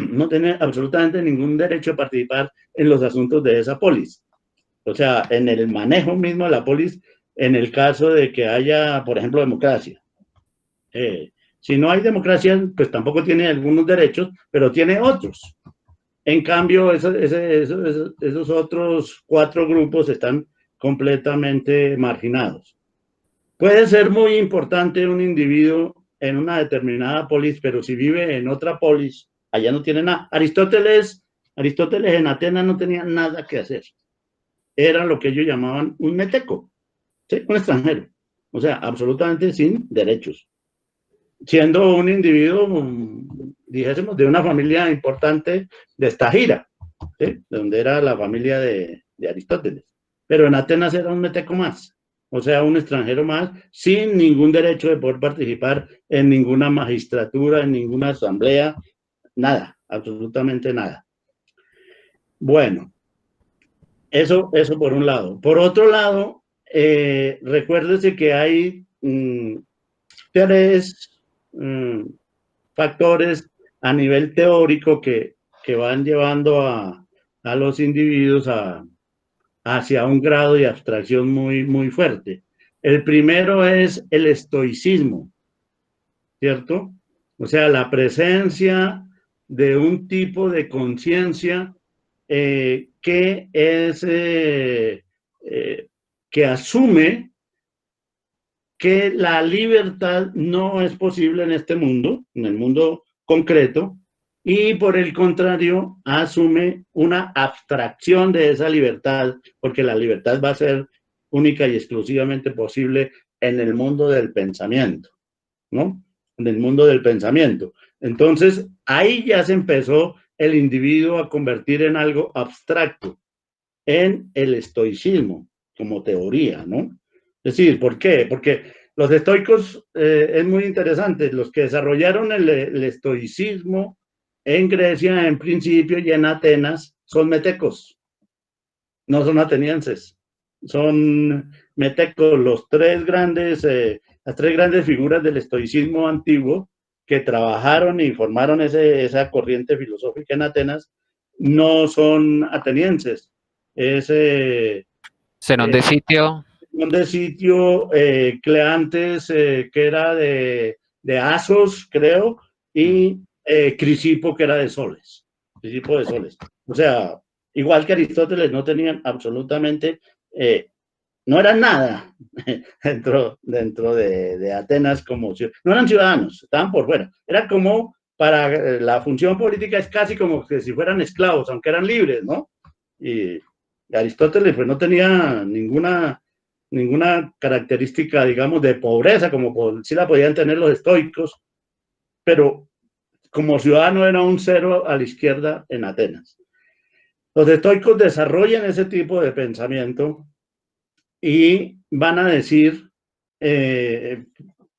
no tiene absolutamente ningún derecho a participar en los asuntos de esa polis. O sea, en el manejo mismo de la polis, en el caso de que haya, por ejemplo, democracia. Si no hay democracia, pues tampoco tiene algunos derechos, pero tiene otros. En cambio, esos otros 4 grupos están completamente marginados. Puede ser muy importante un individuo en una determinada polis, pero si vive en otra polis, allá no tiene nada. Aristóteles en Atenas no tenía nada que hacer. Era lo que ellos llamaban un meteco, ¿sí? Un extranjero. O sea, absolutamente sin derechos. Siendo un individuo, dijésemos, de una familia importante de Estagira, ¿sí? Donde era la familia de Aristóteles. Pero en Atenas era un meteco más, o sea, un extranjero más, sin ningún derecho de poder participar en ninguna magistratura, en ninguna asamblea, nada, absolutamente nada. Bueno, eso por un lado. Por otro lado, recuérdese que hay 3 factores a nivel teórico que van llevando a los individuos hacia un grado de abstracción muy fuerte. El primero es el estoicismo, ¿cierto? O sea, la presencia de un tipo de conciencia que es que asume que la libertad no es posible en este mundo, en el mundo concreto, y por el contrario asume una abstracción de esa libertad, porque la libertad va a ser única y exclusivamente posible en el mundo del pensamiento, ¿no? En el mundo del pensamiento. Entonces, ahí ya se empezó el individuo a convertir en algo abstracto, en el estoicismo como teoría, ¿no? Es decir, ¿por qué? Porque los estoicos es muy interesante, los que desarrollaron el estoicismo en Grecia en principio y en Atenas son metecos, no son atenienses, son metecos, las 3 grandes figuras del estoicismo antiguo que trabajaron y formaron esa corriente filosófica en Atenas, no son atenienses, es Zenón de Sitio. de Sitio, Cleantes, que era de Asos, creo, y Crisipo, que era de Soles. Crisipo de Soles. O sea, igual que Aristóteles, no tenían absolutamente, no eran nada dentro de Atenas, como no eran ciudadanos, estaban por fuera. Era como, para la función política es casi como que si fueran esclavos, aunque eran libres, ¿no? Y Aristóteles pues no tenía ninguna característica, digamos, de pobreza, como sí la podían tener los estoicos, pero como ciudadano era un 0 a la izquierda en Atenas. Los estoicos desarrollan ese tipo de pensamiento y van a decir,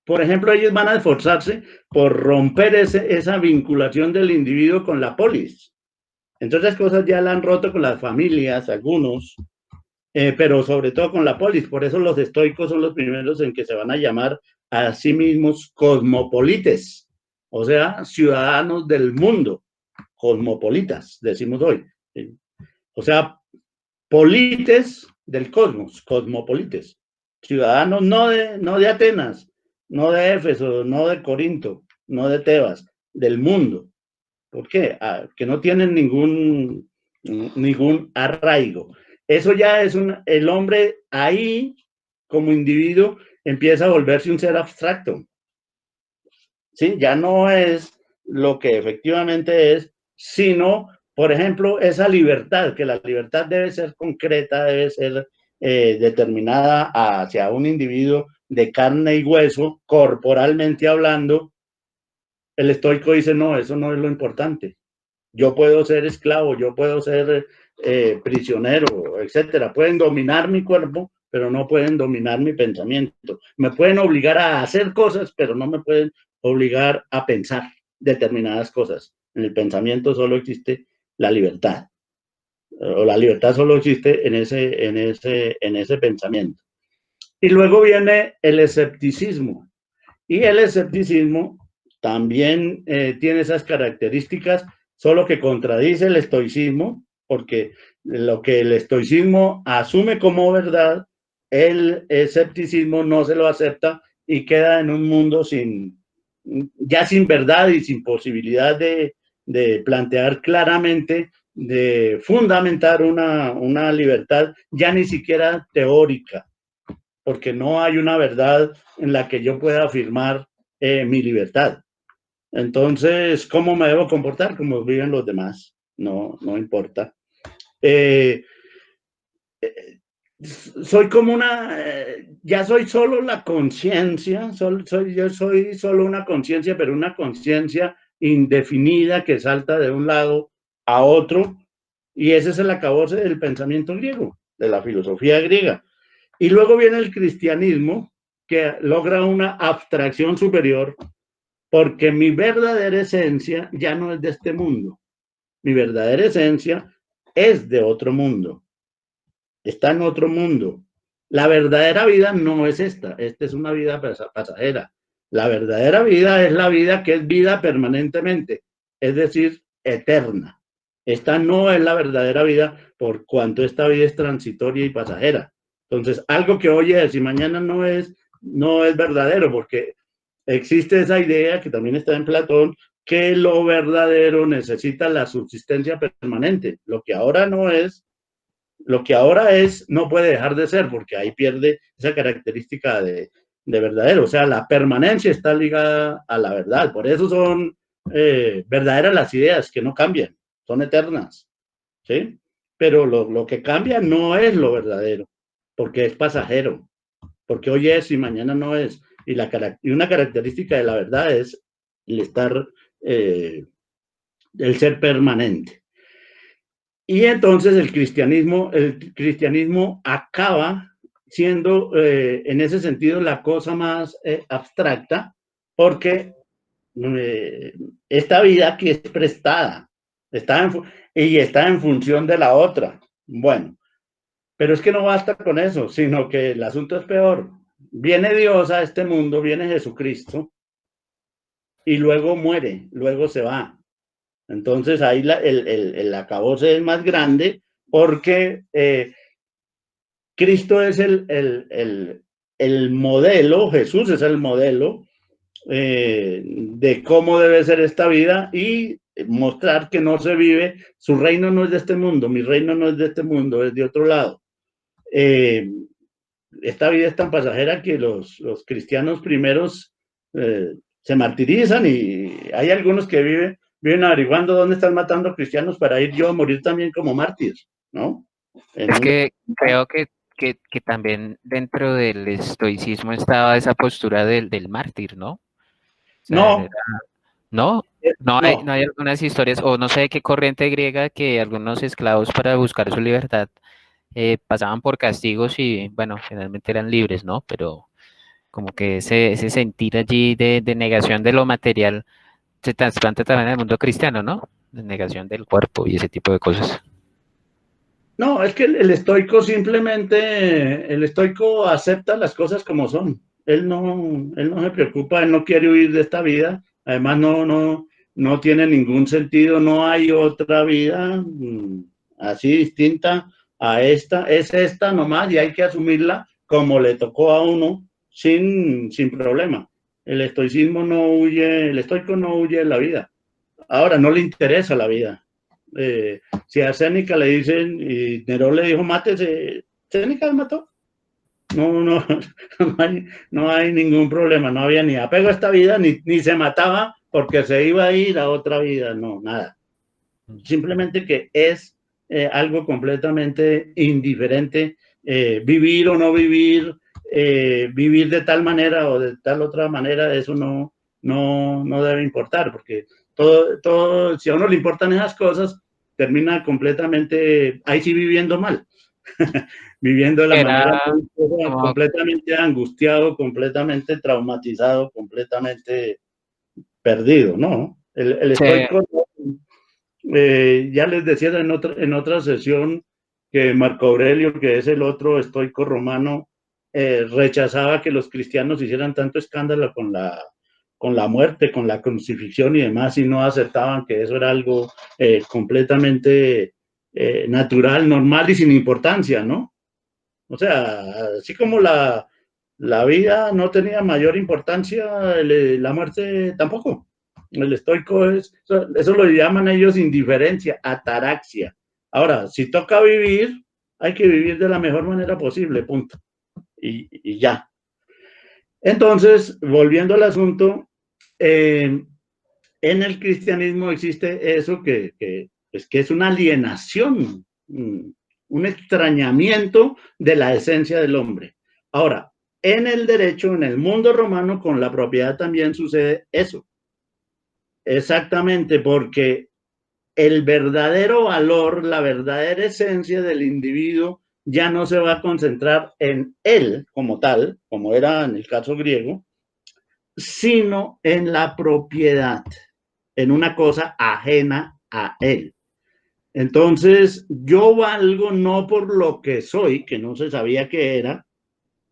Por ejemplo, ellos van a esforzarse por romper esa vinculación del individuo con la polis. Entonces, cosas ya la han roto con las familias, algunos, pero sobre todo con la polis. Por eso los estoicos son los primeros en que se van a llamar a sí mismos cosmopolites, o sea, ciudadanos del mundo, cosmopolitas, decimos hoy. O sea, polites del cosmos, cosmopolites, ciudadanos no de Atenas, no de Éfeso, no de Corinto, no de Tebas, del mundo. ¿Por qué? Que no tienen ningún arraigo. Eso ya es el hombre ahí, como individuo, empieza a volverse un ser abstracto. ¿Sí? Ya no es lo que efectivamente es, sino, por ejemplo, esa libertad, que la libertad debe ser concreta, debe ser determinada hacia un individuo de carne y hueso, corporalmente hablando. El estoico dice, no, eso no es lo importante. Yo puedo ser esclavo, yo puedo ser prisionero, etcétera. Pueden dominar mi cuerpo, pero no pueden dominar mi pensamiento. Me pueden obligar a hacer cosas, pero no me pueden obligar a pensar determinadas cosas. En el pensamiento solo existe la libertad, o la libertad solo existe en ese pensamiento. Y luego viene el escepticismo. Y el escepticismo también tiene esas características, solo que contradice el estoicismo, porque lo que el estoicismo asume como verdad, el escepticismo no se lo acepta y queda en un mundo ya sin verdad y sin posibilidad de plantear claramente, de fundamentar una libertad ya ni siquiera teórica, porque no hay una verdad en la que yo pueda afirmar mi libertad. Entonces, ¿cómo me debo comportar? Como viven los demás. No, no importa. Soy como ya soy solo la conciencia, yo soy solo una conciencia, pero una conciencia indefinida que salta de un lado a otro, y ese es el acabose del pensamiento griego, de la filosofía griega. Y luego viene el cristianismo, que logra una abstracción superior, porque mi verdadera esencia ya no es de este mundo. Mi verdadera esencia es de otro mundo. Está en otro mundo. La verdadera vida no es esta es una vida pasajera. La verdadera vida es la vida que es vida permanentemente, es decir, eterna. Esta no es la verdadera vida por cuanto esta vida es transitoria y pasajera. Entonces, algo que hoy es y mañana no es verdadero, porque existe esa idea que también está en Platón, que lo verdadero necesita la subsistencia permanente. Lo que ahora no puede dejar de ser, porque ahí pierde esa característica de verdadero. O sea, la permanencia está ligada a la verdad. Por eso son verdaderas las ideas, que no cambian, son eternas. ¿Sí? Pero lo que cambia no es lo verdadero, porque es pasajero, porque hoy es y mañana no es. Y una característica de la verdad es el ser permanente. Y entonces el cristianismo acaba siendo en ese sentido la cosa más abstracta, porque esta vida aquí es prestada, y está en función de la otra. Bueno, pero es que no basta con eso, sino que el asunto es peor. Viene Dios a este mundo, viene Jesucristo, y luego muere, luego se va. Entonces ahí el acabose es más grande, porque Cristo es el modelo, Jesús es el modelo de cómo debe ser esta vida, y mostrar que no se vive, su reino no es de este mundo, mi reino no es de este mundo, es de otro lado. Esta vida es tan pasajera que los cristianos primeros se martirizan, y hay algunos que viven averiguando dónde están matando cristianos para ir yo a morir también como mártir, ¿no? Es que creo que también dentro del estoicismo estaba esa postura del mártir, ¿no? O sea, no, no hay algunas historias, o no sé de qué corriente griega, que algunos esclavos para buscar su libertad pasaban por castigos y, bueno, finalmente eran libres, ¿no? Pero como que ese sentir allí de negación de lo material se trasplanta también en el mundo cristiano, ¿no? De negación del cuerpo y ese tipo de cosas. No, es que el estoico simplemente, el estoico acepta las cosas como son. Él no se preocupa, él no quiere huir de esta vida. Además, no tiene ningún sentido, no hay otra vida así distinta a esta. Es esta nomás y hay que asumirla como le tocó a uno sin problema. El estoicismo no huye, el estoico no huye de la vida. Ahora, no le interesa la vida. Si a Séneca le dicen, y Nerón le dijo, mátese, Séneca se mató. No hay ningún problema, no había ni apego a esta vida, ni se mataba porque se iba a ir a otra vida, no, nada. Simplemente que es algo completamente indiferente, vivir o no vivir, vivir de tal manera o de tal otra manera, eso no debe importar, porque todo, si a uno le importan esas cosas, termina completamente, ahí sí viviendo mal, viviendo de la manera Era como, completamente angustiado, completamente traumatizado, completamente perdido, ¿no? El se, estoico, ya les decía en otra sesión que Marco Aurelio, que es el otro estoico romano, rechazaba que los cristianos hicieran tanto escándalo con la muerte, con la crucifixión y demás, y no aceptaban que eso era algo completamente natural, normal y sin importancia, ¿no? O sea, así como la vida no tenía mayor importancia, la muerte tampoco. El estoico eso lo llaman ellos indiferencia, ataraxia. Ahora, si toca vivir, hay que vivir de la mejor manera posible, punto. Y ya. Entonces, volviendo al asunto, en el cristianismo existe eso que es una alienación, un extrañamiento de la esencia del hombre. Ahora, en el derecho, en el mundo romano, con la propiedad también sucede eso. Exactamente, porque el verdadero valor, la verdadera esencia del individuo ya no se va a concentrar en él como tal, como era en el caso griego, sino en la propiedad, en una cosa ajena a él. Entonces, yo valgo no por lo que soy, que no se sabía que era,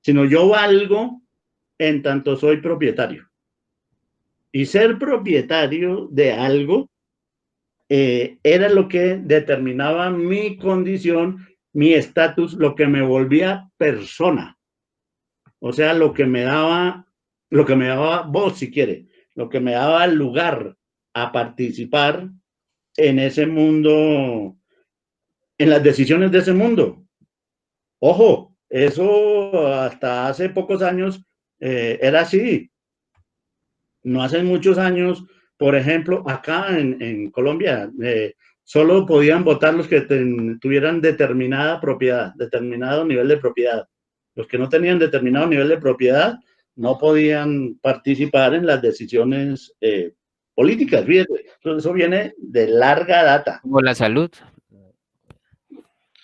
sino yo valgo en tanto soy propietario. Y ser propietario de algo era lo que determinaba mi condición, mi estatus, lo que me volvía persona. O sea, lo que me daba voz, si quiere, lo que me daba lugar a participar en ese mundo, en las decisiones de ese mundo. Ojo, eso hasta hace pocos años era así. No hace muchos años, por ejemplo, acá en Colombia, solo podían votar los que tuvieran determinada propiedad, determinado nivel de propiedad. Los que no tenían determinado nivel de propiedad no podían participar en las decisiones políticas. Fíjate, eso viene de larga data. como la salud. Oh,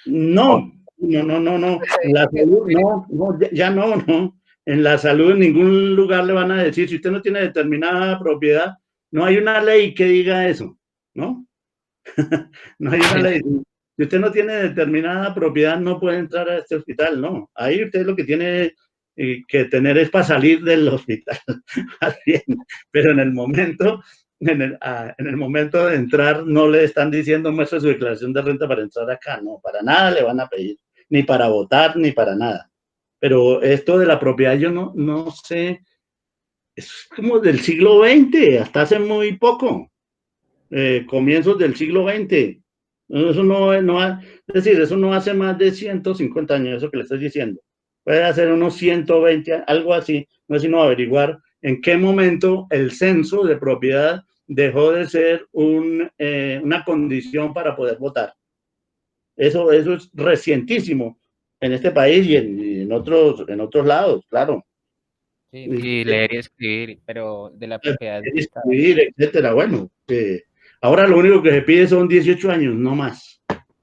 No. La salud, ya no. En la salud en ningún lugar le van a decir, si usted no tiene determinada propiedad, no hay una ley que diga eso, ¿no? No hay una ley. Si usted no tiene determinada propiedad, no puede entrar a este hospital, no. Ahí usted lo que tiene que tener es para salir del hospital. Pero en el momento, en el momento de entrar, no le están diciendo muestre su declaración de renta para entrar acá, no, para nada le van a pedir, ni para votar, ni para nada. Pero esto de la propiedad, yo no sé, es como del siglo XX, hasta hace muy poco, comienzos del siglo XX. Eso es decir, eso no hace más de 150 años, eso que le estoy diciendo. Puede hacer unos 120, algo así, no es sino averiguar en qué momento el censo de propiedad dejó de ser una condición para poder votar. Eso es recientísimo en este país y en otros lados, claro. sí, y leer y escribir, pero de la propiedad está. Escribir, etcétera. Bueno, ahora lo único que se pide son 18 años, no más.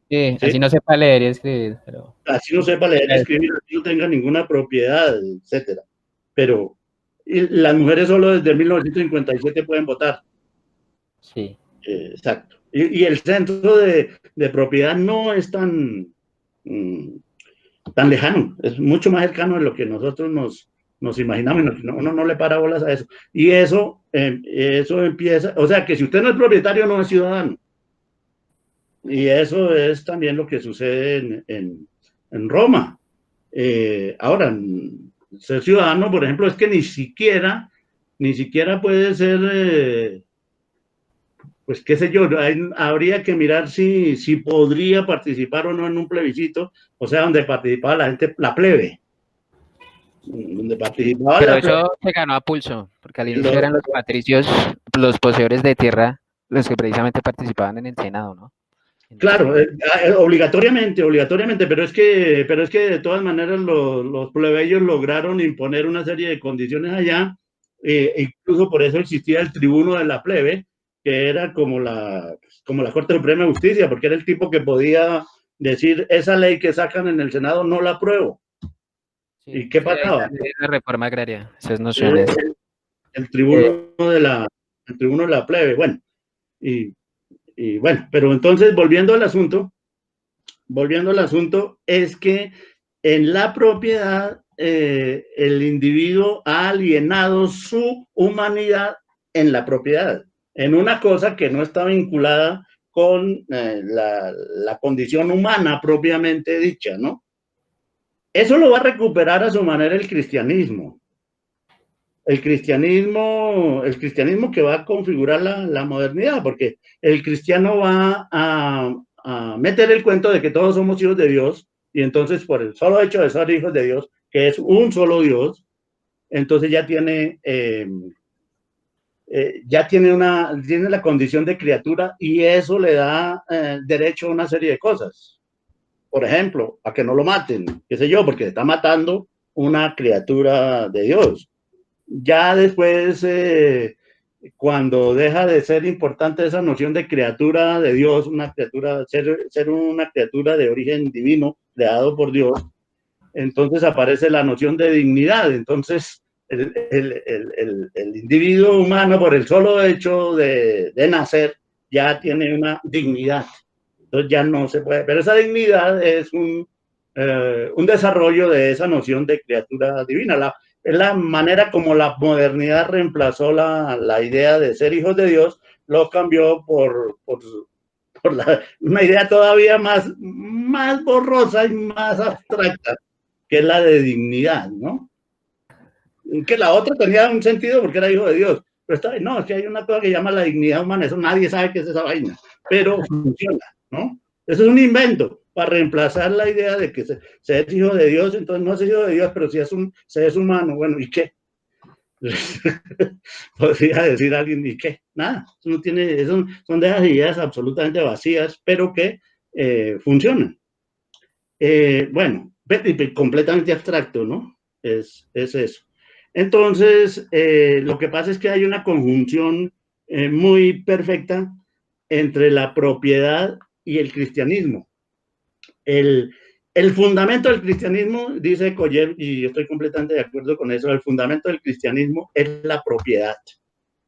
Sí, ¿Sí? así no sepa leer y escribir, pero Así no sepa leer y escribir, así no tenga ninguna propiedad, etcétera. pero las mujeres solo desde 1957 pueden votar. Sí. Exacto. Y el centro de propiedad no es tan, tan lejano, es mucho más cercano de lo que nosotros nos imaginamos, uno no le para bolas a eso. Y eso empieza, o sea, que si usted no es propietario, no es ciudadano. Y eso es también lo que sucede en Roma. Ahora, ser ciudadano, por ejemplo, es que ni siquiera puede ser, pues qué sé yo, habría que mirar si podría participar o no en un plebiscito, o sea, donde participaba la gente, la plebe, donde participaba Pero la plebe. eso se ganó a pulso, porque al inicio eran los patricios, los poseedores de tierra, los que precisamente participaban en el Senado, ¿no? Claro, obligatoriamente, pero es que de todas maneras los plebeyos lograron imponer una serie de condiciones allá, incluso por eso existía el tribuno de la plebe, que era como la Corte Suprema de Justicia, porque era el tipo que podía decir, esa ley que sacan en el Senado no la apruebo. Sí, ¿Y qué sí, ahí pasaba? sale la reforma agraria, esas El, nociones. el Eh, el tribuno de la plebe, bueno, y, y bueno, pero entonces volviendo al asunto, es que en la propiedad el individuo ha alienado su humanidad en la propiedad, en una cosa que no está vinculada con la condición humana propiamente dicha, ¿no? Eso lo va a recuperar a su manera el cristianismo. El cristianismo que va a configurar la modernidad, porque el cristiano va a meter el cuento de que todos somos hijos de Dios, y entonces por el solo hecho de ser hijos de Dios, que es un solo Dios, entonces tiene la condición de criatura, y eso le da derecho a una serie de cosas. Por ejemplo, a que no lo maten, qué sé yo, porque se está matando una criatura de Dios. Ya después, cuando deja de ser importante esa noción de criatura de Dios, ser una criatura de origen divino, creado por Dios, entonces aparece la noción de dignidad. Entonces, el individuo humano, por el solo hecho de nacer, ya tiene una dignidad. Entonces ya no se puede, pero esa dignidad es un desarrollo de esa noción de criatura divina. Es la manera como la modernidad reemplazó la idea de ser hijos de Dios, lo cambió por una idea todavía más borrosa y más abstracta, que es la de dignidad, ¿no? Que la otra tenía un sentido porque era hijo de Dios, pero no, es que hay una cosa que llama la dignidad humana, eso nadie sabe qué es esa vaina, pero funciona, ¿no? Eso es un invento para reemplazar la idea de que se es hijo de Dios, entonces no es hijo de Dios, pero si se es humano, bueno, ¿y qué? Podría decir alguien, ¿y qué? Nada, eso no tiene, son de esas ideas absolutamente vacías, pero que funcionan. Bueno, completamente abstracto, ¿no? Es eso. Entonces, lo que pasa es que hay una conjunción muy perfecta entre la propiedad y el cristianismo. El, el fundamento del cristianismo, dice Collier, y estoy completamente de acuerdo con eso, el fundamento del cristianismo es la propiedad.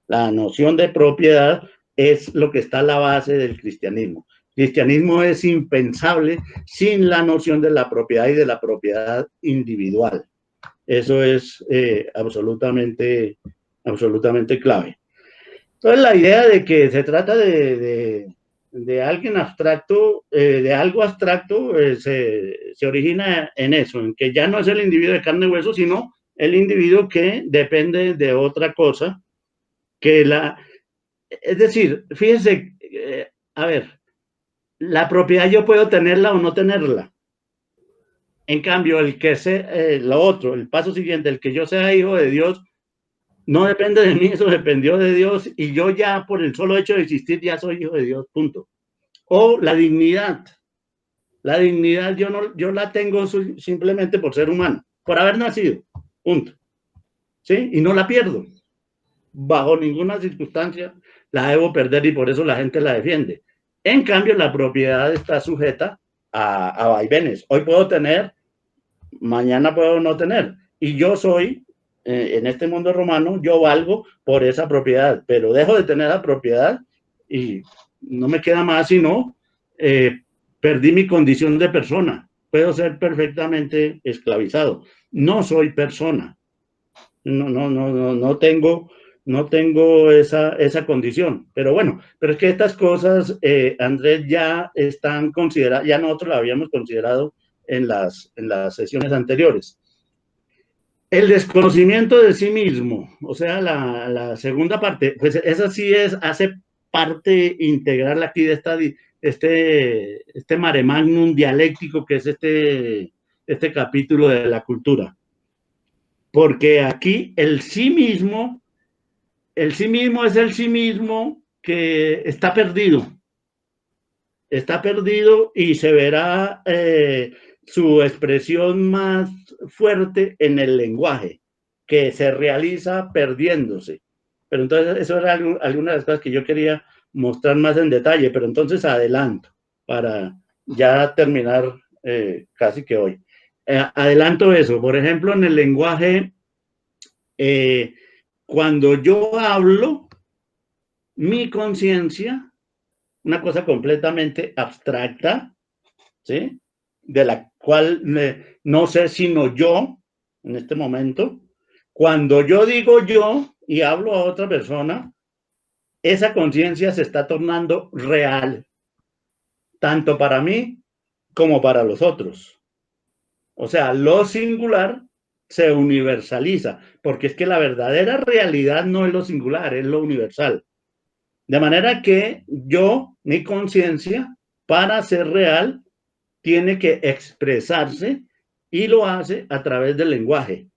La noción de propiedad es lo que está a la base del cristianismo. El cristianismo es impensable sin la noción de la propiedad y de la propiedad individual. Eso es absolutamente clave. Entonces, la idea de que se trata de alguien abstracto, de algo abstracto, se origina en eso, en que ya no es el individuo de carne y hueso, sino el individuo que depende de otra cosa, es decir, fíjense, a ver, la propiedad yo puedo tenerla o no tenerla. En cambio, lo otro, el paso siguiente, el que yo sea hijo de Dios, no depende de mí, eso dependió de Dios, y yo ya por el solo hecho de existir ya soy hijo de Dios, punto. O la dignidad. La dignidad yo la tengo simplemente por ser humano, por haber nacido, punto. ¿Sí? Y no la pierdo. Bajo ninguna circunstancia la debo perder, y por eso la gente la defiende. En cambio, la propiedad está sujeta a vaivenes. Hoy puedo tener, mañana puedo no tener. Y yo soy en este mundo romano, yo valgo por esa propiedad, pero dejo de tener la propiedad y no me queda más sino perdí mi condición de persona. Puedo ser perfectamente esclavizado. No soy persona. No tengo esa condición. Pero bueno, pero es que estas cosas, Andrés, ya están consideradas, ya nosotros la habíamos considerado en las sesiones anteriores. El desconocimiento de sí mismo, o sea, la segunda parte, pues esa sí hace parte integral aquí de este mare magnum dialéctico que es este capítulo de la cultura. Porque aquí el sí mismo es el sí mismo que está perdido y se verá su expresión más fuerte en el lenguaje, que se realiza perdiéndose. Pero entonces eso era alguna de las cosas que yo quería mostrar más en detalle, pero entonces adelanto para ya terminar casi que hoy. Adelanto eso, por ejemplo, en el lenguaje, cuando yo hablo, mi conciencia, una cosa completamente abstracta, ¿sí? De la cual no sé sino yo en este momento. Cuando yo digo yo y hablo a otra persona, esa conciencia se está tornando real, tanto para mí como para los otros. O sea, lo singular se universaliza, porque es que la verdadera realidad no es lo singular, es lo universal. De manera que yo, mi conciencia, para ser real, tiene que expresarse y lo hace a través del lenguaje.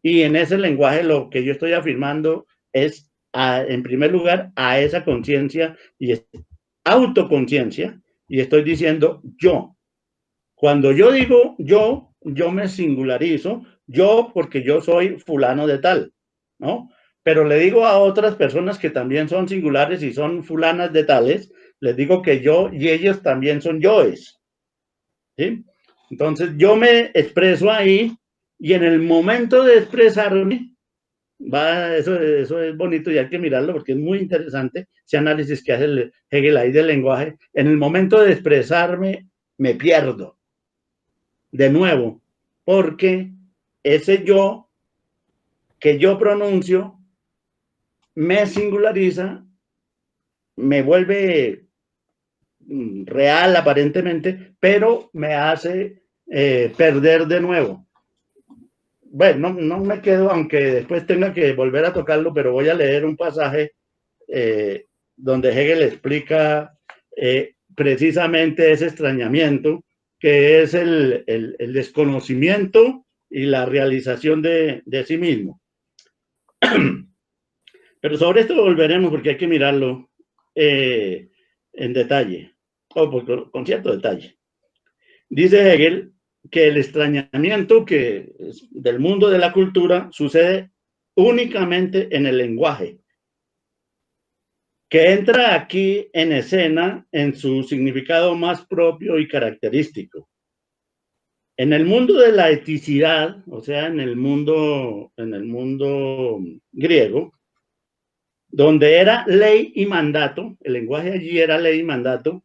Y en ese lenguaje lo que yo estoy afirmando es, en primer lugar, a esa conciencia y autoconciencia, y estoy diciendo yo. Cuando yo digo yo me singularizo, yo porque yo soy fulano de tal, ¿no? Pero le digo a otras personas que también son singulares y son fulanas de tales, les digo que yo y ellos también son yoes, ¿sí? Entonces yo me expreso ahí y en el momento de expresarme, eso es bonito y hay que mirarlo porque es muy interesante ese análisis que hace Hegel ahí del lenguaje. En el momento de expresarme me pierdo de nuevo, porque ese yo que yo pronuncio me singulariza, me vuelve real aparentemente, pero me hace perder de nuevo. Bueno, no me quedo, aunque después tenga que volver a tocarlo, pero voy a leer un pasaje donde Hegel explica precisamente ese extrañamiento, que es el desconocimiento y la realización de sí mismo. Pero sobre esto volveremos porque hay que mirarlo en detalle, o con cierto detalle. Dice Hegel que el extrañamiento que del mundo de la cultura sucede únicamente en el lenguaje, que entra aquí en escena en su significado más propio y característico. En el mundo de la eticidad, o sea, en el mundo griego, donde era ley y mandato, el lenguaje allí era ley y mandato,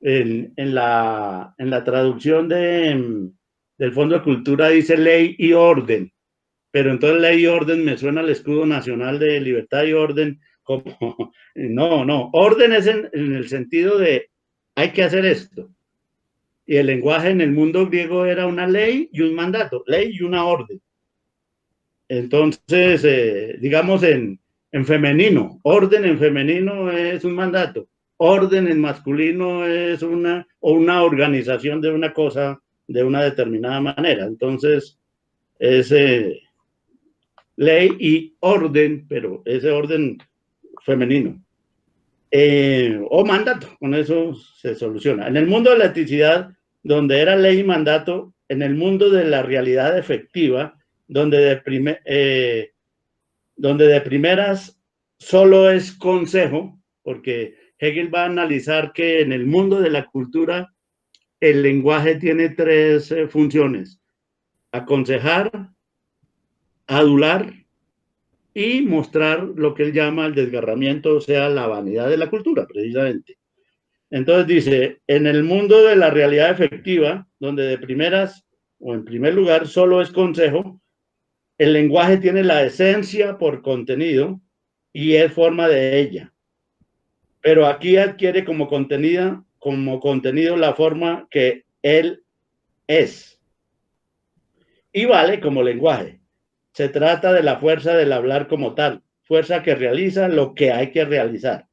en la traducción del Fondo de Cultura dice ley y orden, pero entonces ley y orden me suena al escudo nacional de libertad y orden, como, no, orden es en el sentido de hay que hacer esto. Y el lenguaje en el mundo griego era una ley y un mandato, ley y una orden. Entonces, digamos en femenino, orden en femenino es un mandato, orden en masculino es una organización de una cosa de una determinada manera. Entonces, es ley y orden, pero ese orden femenino. O mandato, con eso se soluciona. En el mundo de la eticidad, donde era ley y mandato, en el mundo de la realidad efectiva, donde de primeras solo es consejo, porque Hegel va a analizar que en el mundo de la cultura el lenguaje tiene tres funciones: aconsejar, adular y mostrar lo que él llama el desgarramiento, o sea, la vanidad de la cultura, precisamente. Entonces dice, en el mundo de la realidad efectiva, donde de primeras o en primer lugar solo es consejo, el lenguaje tiene la esencia por contenido y es forma de ella. Pero aquí adquiere como contenido la forma que él es y vale como lenguaje. Se trata de la fuerza del hablar como tal, fuerza que realiza lo que hay que realizar.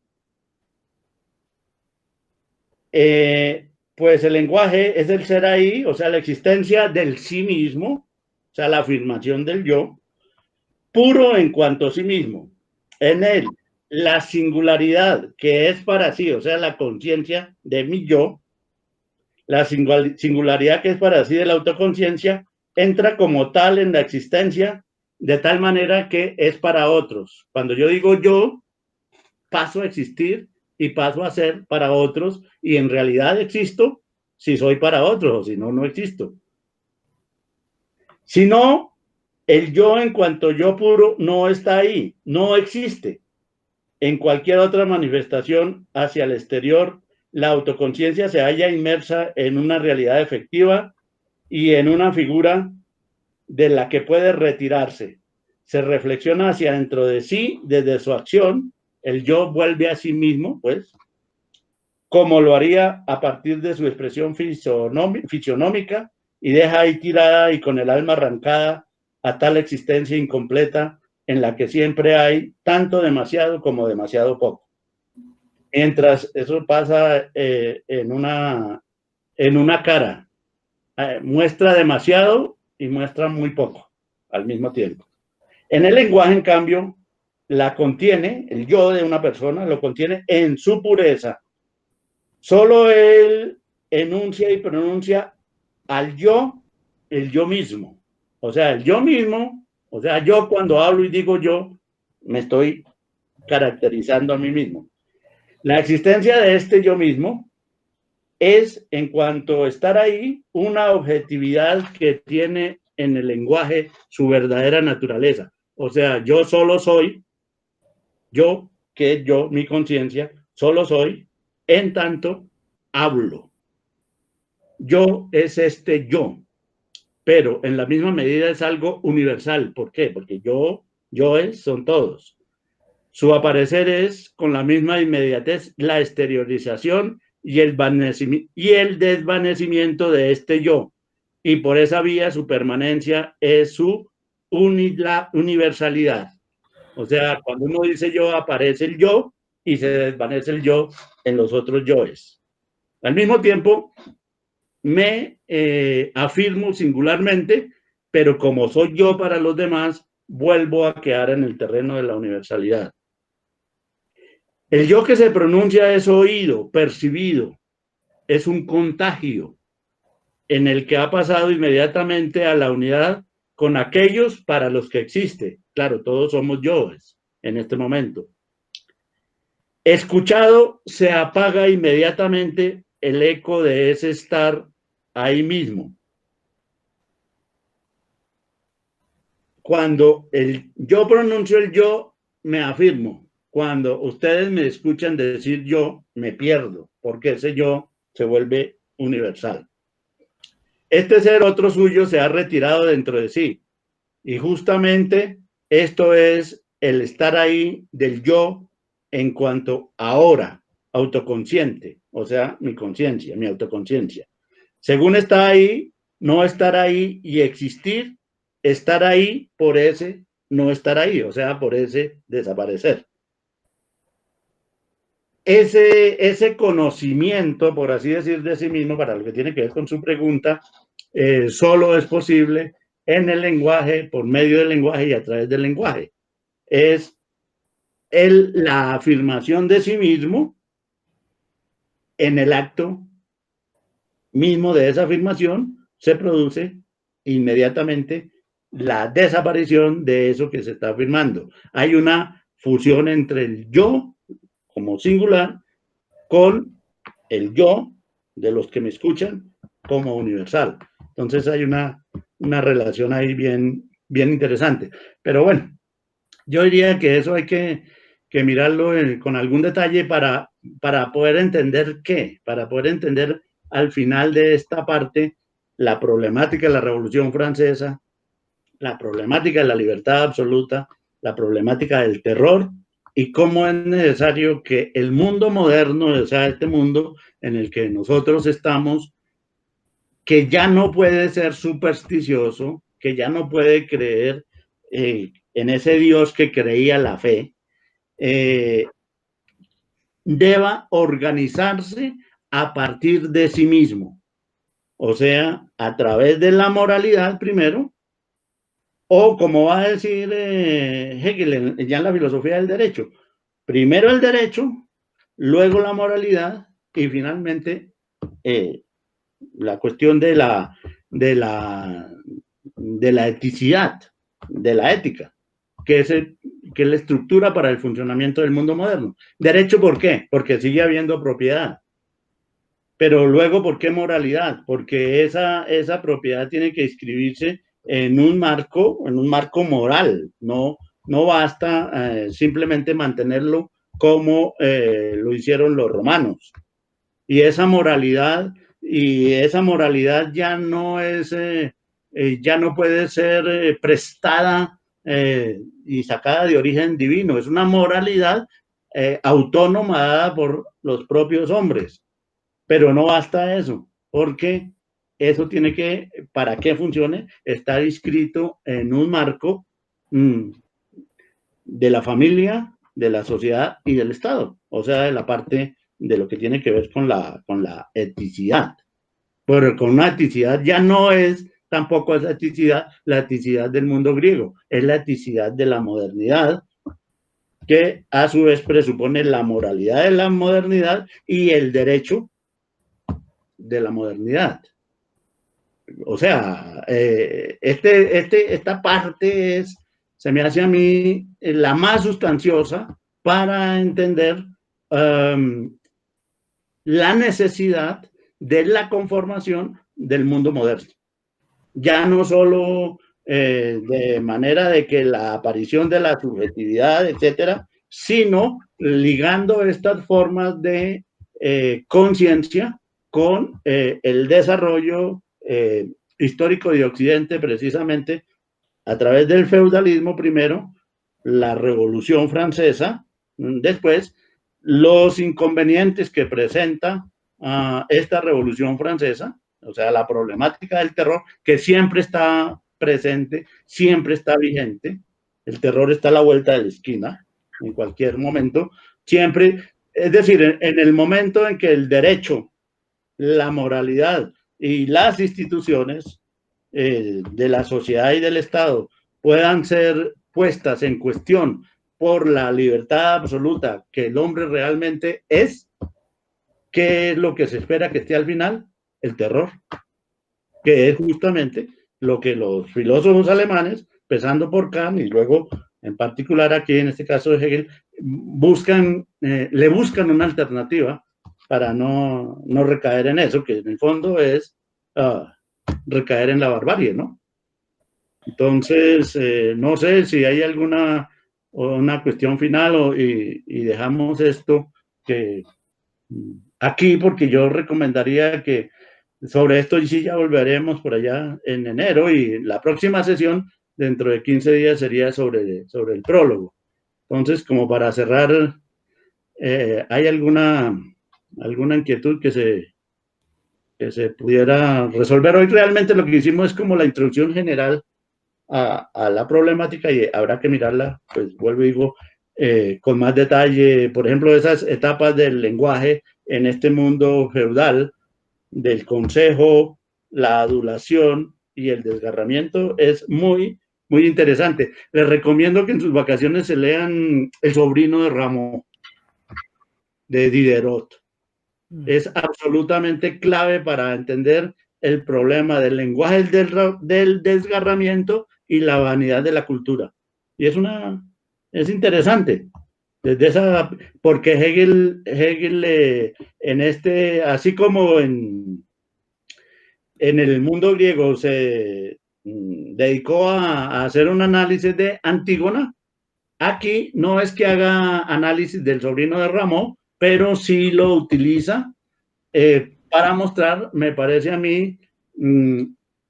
Pues el lenguaje es el ser ahí, o sea, la existencia del sí mismo, o sea, la afirmación del yo, puro en cuanto a sí mismo. En él, la singularidad que es para sí, o sea, la conciencia de mi yo, la singularidad que es para sí de la autoconciencia, entra como tal en la existencia de tal manera que es para otros. Cuando yo digo yo, paso a existir y paso a ser para otros y en realidad existo si soy para otros o si no, no existo. Si no, el yo en cuanto yo puro no está ahí, no existe. En cualquier otra manifestación hacia el exterior, la autoconciencia se halla inmersa en una realidad efectiva y en una figura de la que puede retirarse. Se reflexiona hacia dentro de sí desde su acción, el yo vuelve a sí mismo, pues, como lo haría a partir de su expresión fisionómica y deja ahí tirada y con el alma arrancada a tal existencia incompleta en la que siempre hay tanto demasiado como demasiado poco. Mientras eso pasa en una cara, muestra demasiado y muestra muy poco al mismo tiempo. En el lenguaje, en cambio, la contiene, el yo de una persona lo contiene en su pureza. Solo él enuncia y pronuncia al yo, el yo mismo. O sea, el yo mismo, o sea, yo cuando hablo y digo yo, me estoy caracterizando a mí mismo. La existencia de este yo mismo es, en cuanto a estar ahí, una objetividad que tiene en el lenguaje su verdadera naturaleza. O sea, yo solo soy, yo, que es yo, mi conciencia, solo soy, en tanto hablo. Yo es este yo, pero en la misma medida es algo universal. ¿Por qué? Porque son todos. Su aparecer es con la misma inmediatez la exteriorización y el desvanecimiento de este yo. Y por esa vía su permanencia es su universalidad. O sea, cuando uno dice yo, aparece el yo y se desvanece el yo en los otros yoes. Al mismo tiempo, me afirmo singularmente, pero como soy yo para los demás, vuelvo a quedar en el terreno de la universalidad. El yo que se pronuncia es oído, percibido, es un contagio en el que ha pasado inmediatamente a la unidad con aquellos para los que existe. Claro, todos somos yoes en este momento. Escuchado, se apaga inmediatamente el eco de ese estar ahí mismo. Cuando yo pronuncio el yo, me afirmo. Cuando ustedes me escuchan decir yo, me pierdo, porque ese yo se vuelve universal. Este ser otro suyo se ha retirado dentro de sí. Y justamente esto es el estar ahí del yo en cuanto ahora, autoconsciente, o sea, mi conciencia, mi autoconciencia. Según está ahí, no estar ahí y existir, estar ahí por ese no estar ahí, o sea, por ese desaparecer. Ese conocimiento, por así decir, de sí mismo, para lo que tiene que ver con su pregunta, solo es posible en el lenguaje, por medio del lenguaje y a través del lenguaje. Es la afirmación de sí mismo en el acto mismo de esa afirmación se produce inmediatamente la desaparición de eso que se está afirmando. Hay una fusión entre el yo como singular con el yo de los que me escuchan como universal. Entonces hay una relación ahí bien, bien interesante. Pero bueno, yo diría que eso hay que mirarlo con algún detalle para poder entender para poder entender al final de esta parte la problemática de la Revolución Francesa, la problemática de la libertad absoluta, la problemática del terror y cómo es necesario que el mundo moderno, o sea, este mundo en el que nosotros estamos, que ya no puede ser supersticioso, que ya no puede creer en ese Dios que creía la fe, deba organizarse a partir de sí mismo, o sea, a través de la moralidad primero, o como va a decir Hegel ya en la filosofía del derecho, primero el derecho, luego la moralidad y finalmente la cuestión de la eticidad, de la ética, que es la estructura para el funcionamiento del mundo moderno. Derecho, ¿por qué? Porque sigue habiendo propiedad. Pero luego, ¿por qué moralidad? Porque esa propiedad tiene que inscribirse en un marco moral. No basta simplemente mantenerlo como lo hicieron los romanos. Y esa moralidad ya no es, ya no puede ser prestada y sacada de origen divino. Es una moralidad autónoma dada por los propios hombres. Pero no basta eso, porque eso tiene que, para que funcione, estar inscrito en un marco de la familia, de la sociedad y del Estado, o sea, de la parte de lo que tiene que ver con la eticidad. Pero con una eticidad ya no es tampoco esa eticidad, la eticidad del mundo griego, es la eticidad de la modernidad, que a su vez presupone la moralidad de la modernidad y el derecho de la modernidad. O sea, esta parte se me hace a mí la más sustanciosa para entender la necesidad de la conformación del mundo moderno. Ya no solo de manera de que la aparición de la subjetividad, etcétera, sino ligando estas formas de conciencia con el desarrollo histórico de Occidente, precisamente a través del feudalismo primero, la Revolución Francesa, después los inconvenientes que presenta esta Revolución Francesa, o sea, la problemática del terror, que siempre está presente, siempre está vigente. El terror está a la vuelta de la esquina, en cualquier momento, siempre, es decir, en el momento en que el derecho, la moralidad y las instituciones de la sociedad y del Estado puedan ser puestas en cuestión por la libertad absoluta que el hombre realmente es, ¿qué es lo que se espera que esté al final? El terror, que es justamente lo que los filósofos alemanes, empezando por Kant y luego en particular aquí en este caso de Hegel, le buscan una alternativa para no recaer en eso, que en el fondo es recaer en la barbarie, ¿no? Entonces, no sé si hay una cuestión final y dejamos esto que aquí, porque yo recomendaría que sobre esto sí ya volveremos por allá en enero y la próxima sesión dentro de 15 días sería sobre el prólogo. Entonces, como para cerrar, ¿hay alguna inquietud que se pudiera resolver? Hoy realmente lo que hicimos es como la introducción general a la problemática y habrá que mirarla, pues vuelvo y digo, con más detalle, por ejemplo, esas etapas del lenguaje en este mundo feudal, del consejo, la adulación y el desgarramiento, es muy, muy interesante. Les recomiendo que en sus vacaciones se lean El sobrino de Rameau, de Diderot. Es absolutamente clave para entender el problema del lenguaje del desgarramiento y la vanidad de la cultura. Y es interesante. Desde esa, porque Hegel así como en el mundo griego dedicó a hacer un análisis de Antígona. Aquí no es que haga análisis del sobrino de Rameau, pero sí lo utiliza para mostrar, me parece a mí,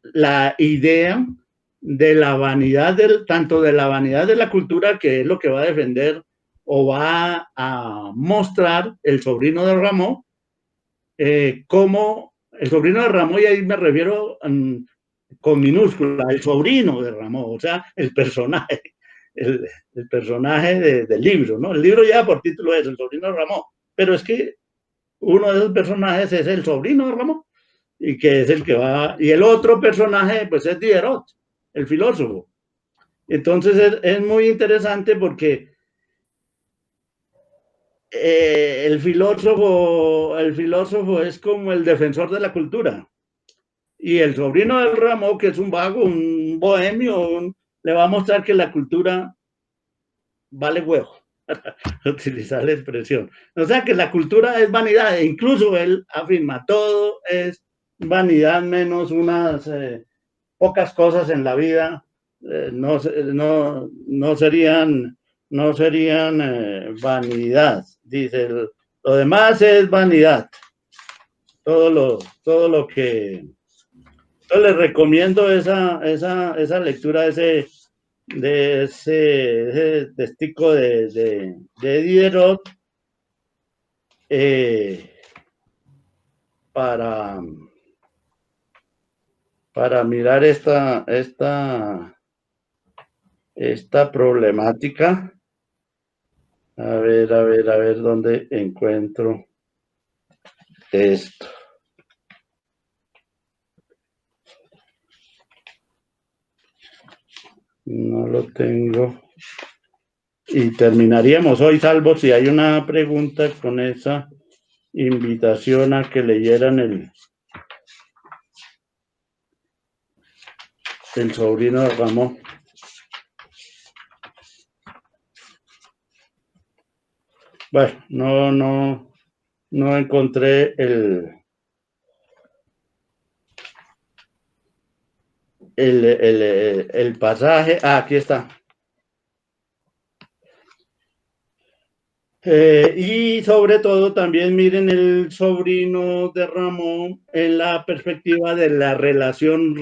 la idea de la vanidad, tanto de la vanidad de la cultura, que es lo que va a defender o va a mostrar el sobrino de Rameau, como el sobrino de Rameau, y ahí me refiero con minúscula, el sobrino de Rameau, o sea, el personaje, el personaje del libro, ¿no? El libro ya por título es El sobrino de Rameau, pero es que uno de esos personajes es el sobrino de Rameau, y que es el que va, y el otro personaje pues es Diderot, el filósofo. Entonces es muy interesante porque el filósofo es como el defensor de la cultura, y el sobrino del Rameau, que es un vago, un bohemio, le va a mostrar que la cultura vale huevo, utilizar la expresión. O sea que la cultura es vanidad, e incluso él afirma, todo es vanidad menos unas pocas cosas en la vida, no serían, vanidad. Dice, lo demás es vanidad. Todo lo que... Yo les recomiendo esa lectura de ese testigo de Diderot para, para mirar esta problemática. A ver dónde encuentro esto. No lo tengo. Y terminaríamos hoy, salvo si hay una pregunta, con esa invitación a que leyeran el sobrino de Rameau. Bueno, no encontré el pasaje. Ah, aquí está. Y sobre todo también miren el sobrino de Rameau en la perspectiva de la relación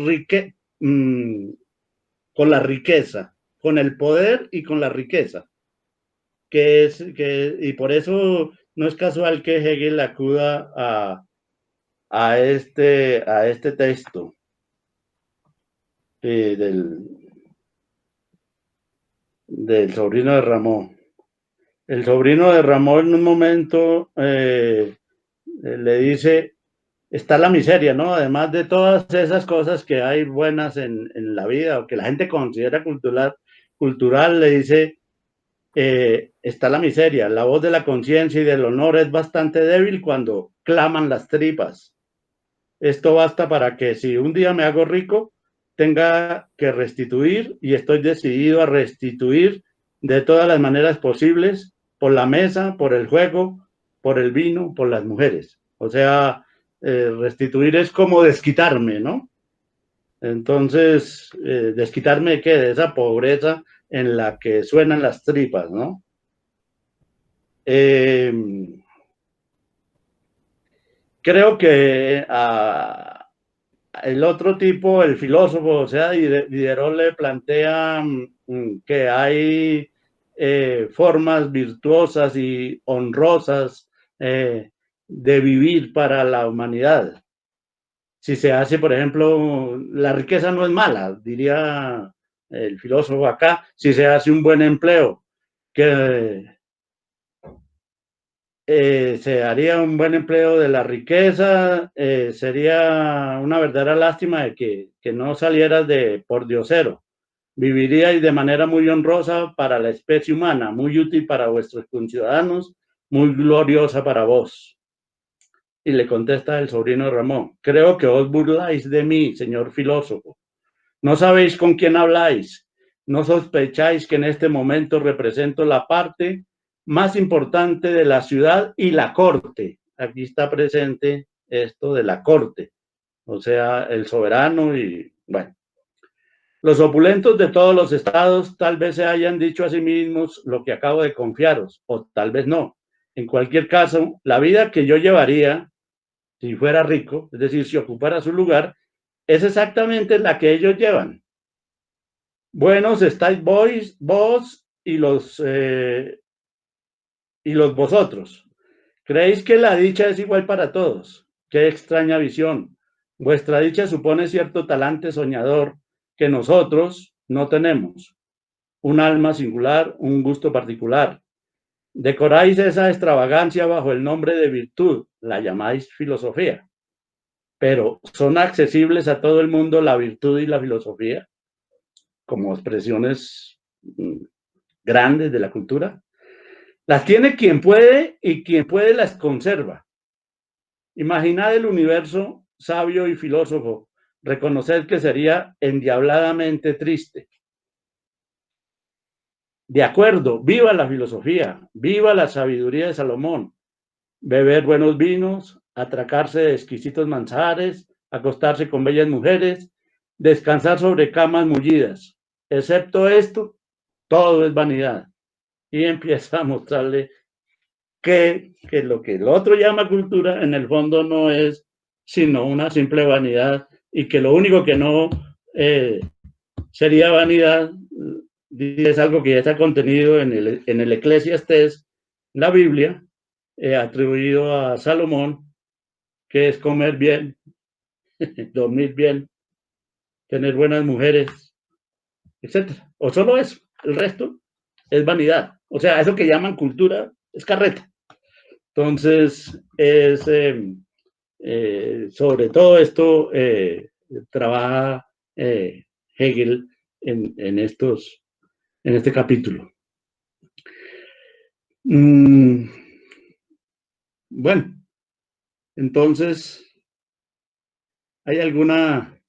con la riqueza, con el poder y con la riqueza. Y por eso no es casual que Hegel acuda a este texto del sobrino de Rameau. El sobrino de Rameau en un momento le dice, está la miseria, ¿no? Además de todas esas cosas que hay buenas en la vida o que la gente considera cultural, le dice, está la miseria, la voz de la conciencia y del honor es bastante débil cuando claman las tripas. Esto basta para que si un día me hago rico, tenga que restituir, y estoy decidido a restituir de todas las maneras posibles, por la mesa, por el juego, por el vino, por las mujeres. O sea, restituir es como desquitarme, ¿no? Entonces, ¿desquitarme de qué? De esa pobreza en la que suenan las tripas, ¿no? Creo que el otro tipo, el filósofo, o sea, Diderot le plantea que hay formas virtuosas y honrosas de vivir para la humanidad. Si se hace, por ejemplo, la riqueza no es mala, diría el filósofo acá, si se hace un buen empleo, que se haría un buen empleo de la riqueza, sería una verdadera lástima de que no salieras de pordiosero. Viviríais de manera muy honrosa para la especie humana, muy útil para vuestros conciudadanos, muy gloriosa para vos. Y le contesta el sobrino de Rameau, creo que os burláis de mí, señor filósofo. No sabéis con quién habláis. No sospecháis que en este momento represento la parte más importante de la ciudad y la corte. Aquí está presente esto de la corte, o sea, el soberano y, bueno. Los opulentos de todos los estados tal vez se hayan dicho a sí mismos lo que acabo de confiaros, o tal vez no. En cualquier caso, la vida que yo llevaría si fuera rico, es decir, si ocupara su lugar, es exactamente la que ellos llevan. Buenos estáis vos y los vosotros. ¿Creéis que la dicha es igual para todos? Qué extraña visión. Vuestra dicha supone cierto talante soñador que nosotros no tenemos. Un alma singular, un gusto particular. Decoráis esa extravagancia bajo el nombre de virtud, la llamáis filosofía. Pero ¿son accesibles a todo el mundo la virtud y la filosofía como expresiones grandes de la cultura? Las tiene quien puede y quien puede las conserva. Imaginad el universo sabio y filósofo, reconocer que sería endiabladamente triste. De acuerdo, viva la filosofía, viva la sabiduría de Salomón, beber buenos vinos, atracarse de exquisitos manjares, acostarse con bellas mujeres, descansar sobre camas mullidas. Excepto esto, todo es vanidad. Y empieza a mostrarle que lo que el otro llama cultura, en el fondo no es sino una simple vanidad, y que lo único que no sería vanidad es algo que ya está contenido en el Eclesiastés, la Biblia, atribuido a Salomón, que es comer bien, dormir bien, tener buenas mujeres, etcétera. O solo eso, el resto es vanidad. O sea, eso que llaman cultura es carreta. Entonces, es sobre todo esto trabaja Hegel en este capítulo. Bueno, entonces, ¿hay alguna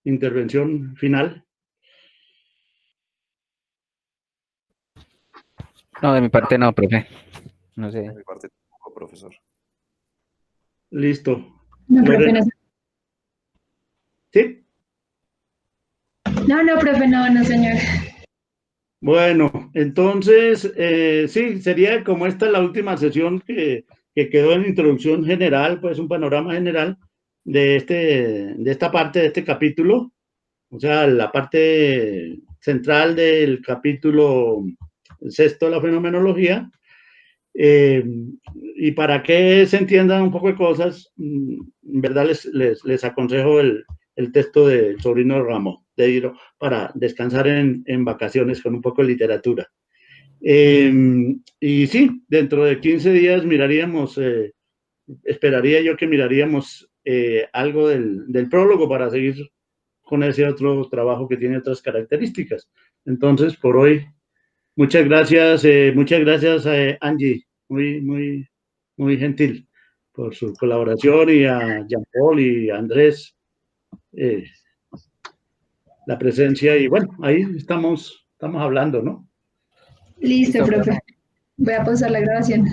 intervención final? No, de mi parte no, profe. No sé. De mi parte tampoco, profesor. Listo. No, profe, no. ¿Sí? No, profe, no, señor. Bueno, entonces, sí, sería como esta la última sesión que quedó en introducción general, pues un panorama general de esta parte de este capítulo, o sea, la parte central del capítulo sexto de la fenomenología. Y para que se entiendan un poco de cosas, en verdad les aconsejo el texto del sobrino de Ramón, de Hiro, para descansar en vacaciones con un poco de literatura. Y sí, dentro de 15 días miraríamos, esperaría yo que miraríamos algo del prólogo para seguir con ese otro trabajo que tiene otras características. Entonces, por hoy, muchas gracias, Angie, muy gentil por su colaboración, y a Jean-Paul y a Andrés la presencia, y bueno, ahí estamos hablando, ¿no? Listo, profe. Voy a pausar la grabación.